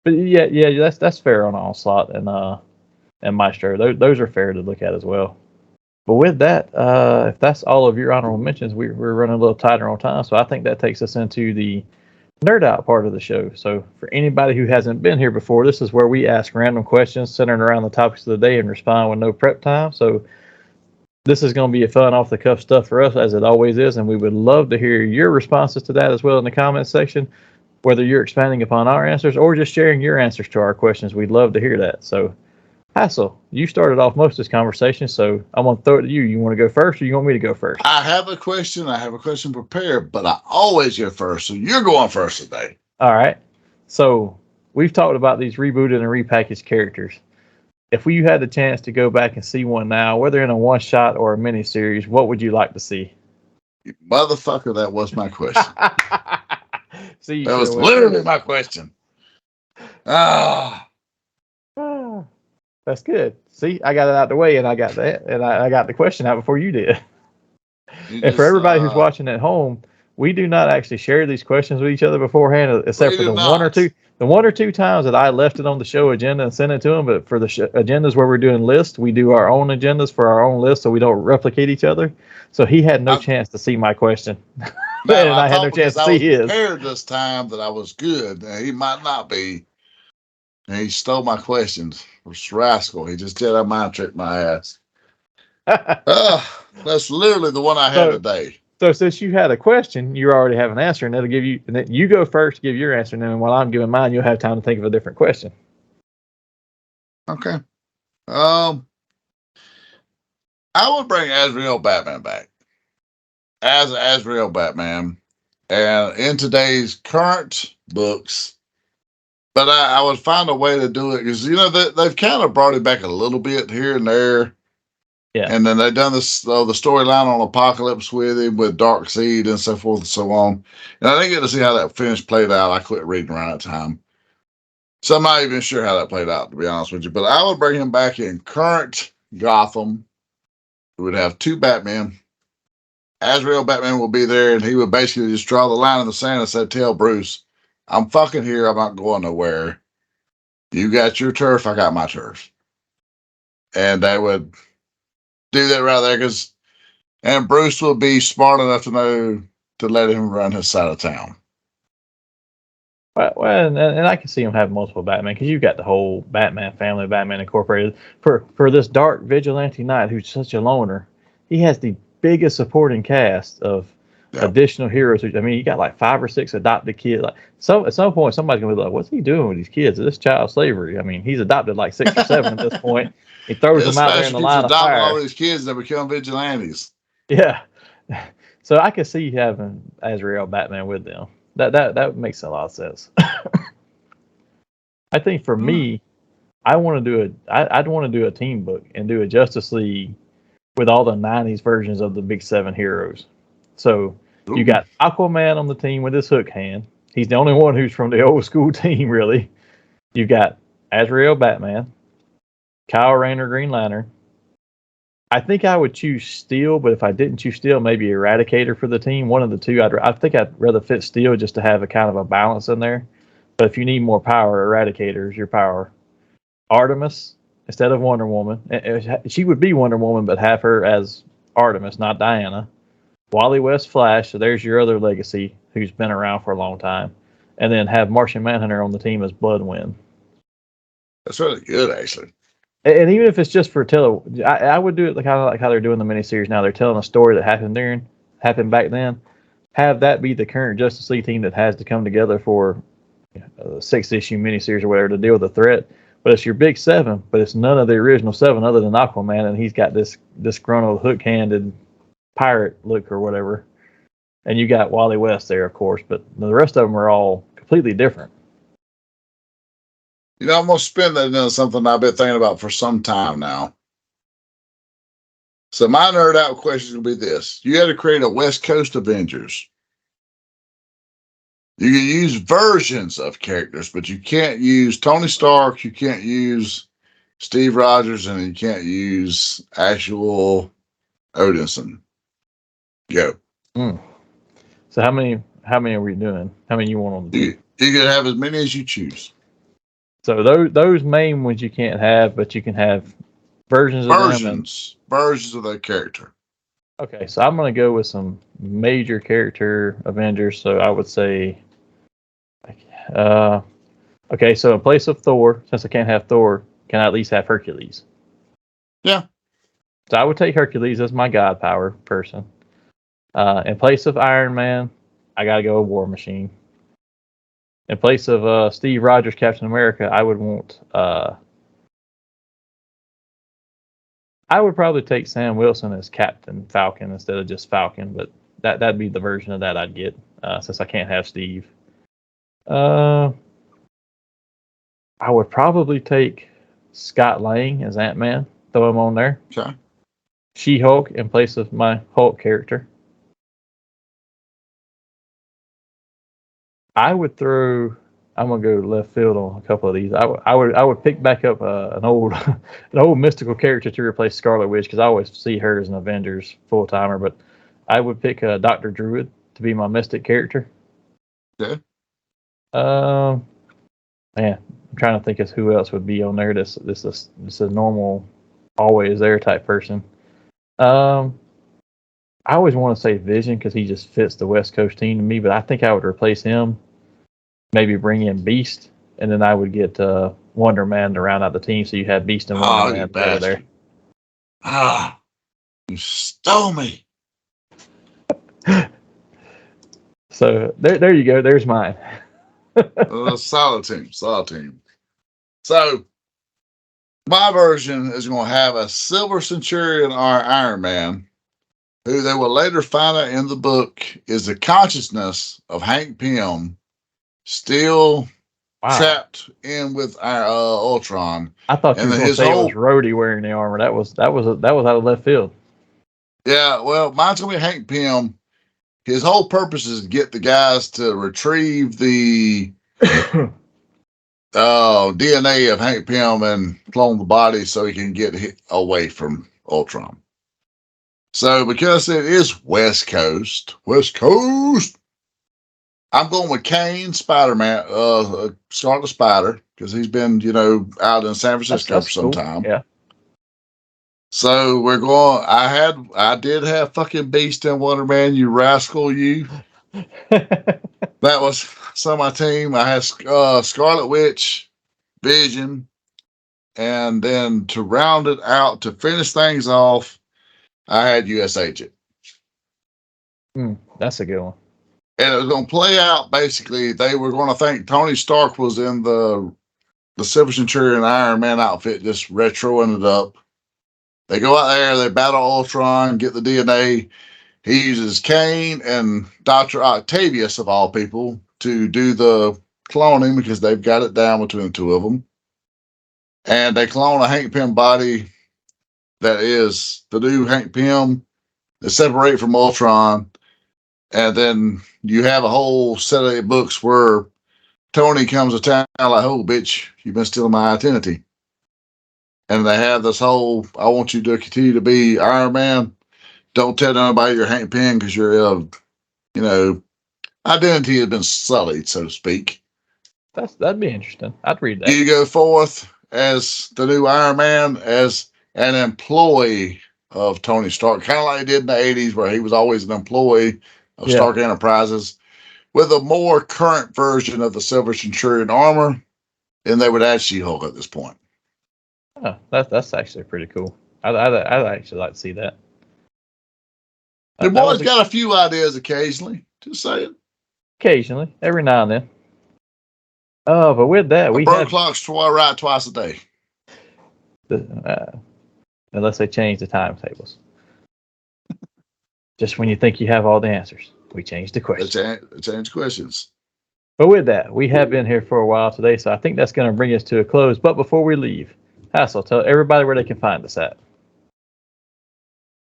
Speaker 3: But yeah, that's fair on Onslaught and Maestro. Those are fair to look at as well. But with that, if that's all of your honorable mentions, we're running a little tighter on time. So I think that takes us into the nerd out part of the show. So for anybody who hasn't been here before, this is where we ask random questions centered around the topics of the day and respond with no prep time. So this is going to be a fun off the cuff stuff for us, as it always is, and we would love to hear your responses to that as well in the comments section. Whether you're expanding upon our answers or just sharing your answers to our questions, we'd love to hear that. So Hassel, you started off most of this conversation, so I'm going to throw it to you. You want to go first, or you want me to go first?
Speaker 2: I have a question. I have a question prepared, but I always go first, so you're going first today.
Speaker 3: All right. So we've talked about these rebooted and repackaged characters. If you had the chance to go back and see one now, whether in a one-shot or a miniseries, what would you like to see?
Speaker 2: You motherfucker, that was my question.
Speaker 3: See,
Speaker 2: that was literally my question.
Speaker 3: That's good. See, I got it out the way, and I got that, and I got the question out before you did. And for everybody who's watching at home, we do not actually share these questions with each other beforehand, except for the one or two times that I left it on the show agenda and sent it to them. But for the agendas where we're doing lists, we do our own agendas for our own list, so we don't replicate each other. So he had no chance to see my question, and I had no chance to see his. I was
Speaker 2: prepared this time that I was good. He might not be. And he stole my questions. This rascal. He just did a mind trick my ass. That's literally the one I had today.
Speaker 3: So since you had a question, you already have an answer, and it'll give you. And then you go first, give your answer, and then while I'm giving mine, you'll have time to think of a different question.
Speaker 2: Okay. I would bring Azrael Batman back as Azrael Batman, and in today's current books. But I would find a way to do it because, they've kind of brought it back a little bit here and there.
Speaker 3: Yeah.
Speaker 2: And then they've done this, the storyline on Apocalypse with him, with Darkseid and so forth and so on. And I didn't get to see how that played out. I quit reading around that time. So I'm not even sure how that played out, to be honest with you. But I would bring him back in current Gotham. We would have two Batmen. Azrael Batman will be there, and he would basically just draw the line in the sand and say, tell Bruce, I'm fucking here. I'm not going nowhere. You got your turf. I got my turf. And they would do that right there and Bruce will be smart enough to know to let him run his side of town.
Speaker 3: Well, and I can see him having multiple Batman because you've got the whole Batman family, Batman Incorporated. For this dark vigilante knight who's such a loner, he has the biggest supporting cast of additional heroes. I mean, you got like 5 or 6 adopted kids. Like, so at some point, somebody's gonna be like, "What's he doing with these kids? Is this child slavery?" I mean, he's adopted like 6 or 7 at this point. He throws them out there in the line of fire.
Speaker 2: All these kids that become vigilantes.
Speaker 3: Yeah, so I can see having Azrael Batman with them. That makes a lot of sense. I think for me, I'd want to do a team book and do a Justice League with all the 90s versions of the big 7 heroes. So you got Aquaman on the team with his hook hand. He's the only one who's from the old school team, really. You've got Azrael Batman, Kyle Rayner Green Lantern. I think I would choose Steel, but if I didn't choose Steel, maybe Eradicator for the team. One of the two. I think I'd rather fit Steel just to have a kind of a balance in there. But if you need more power, Eradicator is your power. Artemis instead of Wonder Woman. She would be Wonder Woman, but have her as Artemis, not Diana. Wally West Flash, so there's your other legacy who's been around for a long time. And then have Martian Manhunter on the team as Bloodwind. That's
Speaker 2: really good, actually.
Speaker 3: And even if it's just for I would do it kind of like how they're doing the miniseries now. They're telling a story that happened back then. Have that be the current Justice League team that has to come together for a 6-issue miniseries or whatever to deal with the threat. But it's your big 7, but it's none of the original 7 other than Aquaman, and he's got this disgruntled, hook-handed pirate look or whatever. And you got Wally West there, of course, but the rest of them are all completely different.
Speaker 2: I'm going to spin that into something I've been thinking about for some time now. So my nerd out question will be this. You had to create a West Coast Avengers. You can use versions of characters, but you can't use Tony Stark, you can't use Steve Rogers, and you can't use actual Odinson. Go.
Speaker 3: So how many are we doing? How many you want on the team?
Speaker 2: You can have as many as you choose.
Speaker 3: So those main ones you can't have, but you can have versions of them.
Speaker 2: Versions of that character.
Speaker 3: Okay, so I'm going to go with some major character Avengers. So I would say Okay, so in place of Thor, since I can't have Thor, can I at least have Hercules?
Speaker 2: Yeah.
Speaker 3: So I would take Hercules as my god power person. In place of Iron Man, I gotta go with War Machine. In place of Steve Rogers, Captain America, I would want. I would probably take Sam Wilson as Captain Falcon instead of just Falcon, but that'd be the version of that I'd get since I can't have Steve. I would probably take Scott Lang as Ant-Man. Throw him on there.
Speaker 2: Okay.
Speaker 3: She-Hulk in place of my Hulk character. I would throw. I'm gonna go left field on a couple of these. I would pick back up an old an old mystical character to replace Scarlet Witch because I always see her as an Avengers full timer. But I would pick Dr. Druid to be my mystic character.
Speaker 2: Okay.
Speaker 3: Man, I'm trying to think of who else would be on there. This is a normal, always there type person. I always want to say Vision because he just fits the West Coast team to me, but I think I would replace him. Maybe bring in Beast, and then I would get Wonder Man to round out the team. So you had Beast and Wonder Man together there.
Speaker 2: Ah, you stole me.
Speaker 3: So there you go. There's mine.
Speaker 2: Solid team. So my version is going to have a Silver Centurion or Iron Man, who they will later find out in the book is the consciousness of Hank Pym still trapped in with Ultron.
Speaker 3: I thought you were going to say it was Rhodey wearing the armor. That was out of left field.
Speaker 2: Yeah, well, mine's going to be Hank Pym. His whole purpose is to get the guys to retrieve the DNA of Hank Pym and clone the body so he can get away from Ultron. So because it is West Coast, I'm going with Kane, Spider-Man, Scarlet Spider, because he's been, out in San Francisco for some time.
Speaker 3: Yeah.
Speaker 2: So we're going. I did have fucking Beast and Wonder Man. You rascal, you. That was some of my team. I had Scarlet Witch, Vision, and then to round it out to finish things off, I had U.S. Agent.
Speaker 3: That's a good one.
Speaker 2: And it was going to play out basically. They were going to think Tony Stark was in the Silver Centurion Iron Man outfit, just retroing it up. They go out there, they battle Ultron, get the DNA. He uses Kane and Dr. Octavius, of all people, to do the cloning because they've got it down between the two of them. And they clone a Hank Pym body that is the new Hank Pym. They separate from Ultron. And then you have a whole set of books where Tony comes to town like, oh, bitch, you've been stealing my identity. And they have this whole, I want you to continue to be Iron Man. Don't tell nobody you're Hank Pym because your, identity has been sullied, so to speak.
Speaker 3: That'd be interesting. I'd read that.
Speaker 2: You go forth as the new Iron Man, as an employee of Tony Stark, kind of like he did in the 80s where he was always an employee of Stark Enterprises, with a more current version of the Silver Centurion armor, and they would add She-Hulk at this point.
Speaker 3: Oh, that's actually pretty cool. I'd actually like to see that.
Speaker 2: The boys got a few ideas occasionally. Just saying.
Speaker 3: Occasionally, every now and then. Oh, but with that, we
Speaker 2: have clocks right twice a day.
Speaker 3: Unless they change the timetables. Just when you think you have all the answers, we change the questions.
Speaker 2: Change questions.
Speaker 3: But with that, we have been here for a while today, so I think that's going to bring us to a close. But before we leave, Hassel, tell everybody where they can find us at.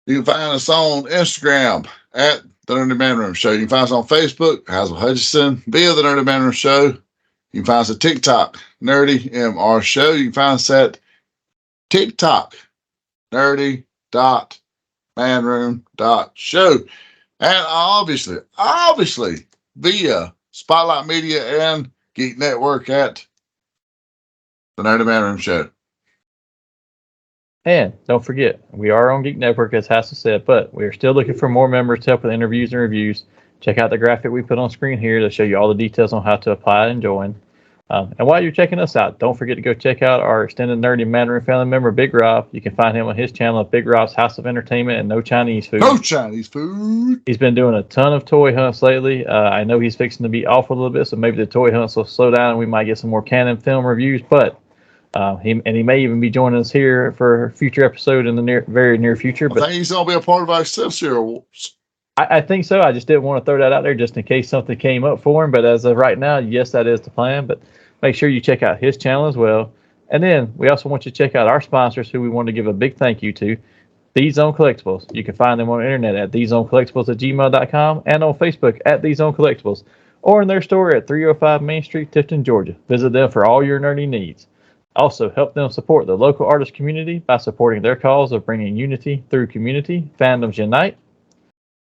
Speaker 2: You can find us on Instagram at The Nerdy Manroom Show. You can find us on Facebook, Hassel Hutchinson, via The Nerdy Manroom Show. You can find us at TikTok, Nerdy MR Show. You can find us at TikTok, nerdy.manroom.show. And obviously, via Spotlight Media and Geek Network at The Nerdy Manroom Show.
Speaker 3: And don't forget, we are on Geek Network, as Hassel said, but we are still looking for more members to help with interviews and reviews. check out the graphic we put on screen here to show you all the details on how to apply and join. And while you're checking us out, don't forget to go check out our extended Nerdy Manroom family member, Big Rob. You can find him on his channel, Big Rob's House of Entertainment and No Chinese Food.
Speaker 2: No Chinese food.
Speaker 3: He's been doing a ton of toy hunts lately. I know he's fixing to be off a little bit, so maybe the toy hunts will slow down and we might get some more Canon film reviews. But he may even be joining us here for a future episode in the very near future.
Speaker 2: I think he's going to be a part of our Excelsior Awards.
Speaker 3: I think so. I just didn't want to throw that out there just in case something came up for him. But as of right now, yes, that is the plan. But make sure you check out his channel as well. And then we also want you to check out our sponsors who we want to give a big thank you to. These Zone Collectibles. You can find them on the internet at thesezonecollectibles@gmail.com and on Facebook at These Zone Collectibles, or in their store at 305 Main Street, Tifton, Georgia. Visit them for all your nerdy needs. Also, help them support the local artist community by supporting their cause of bringing unity through community. Fandoms unite.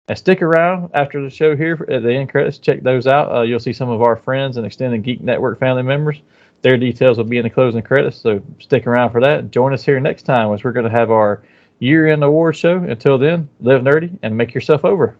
Speaker 3: And stick around after the show here at the end credits. Check those out. You'll see some of our friends and Extended Geek Network family members. Their details will be in the closing credits, so stick around for that. Join us here next time as we're going to have our year-end award show. Until then, live nerdy and make yourself over.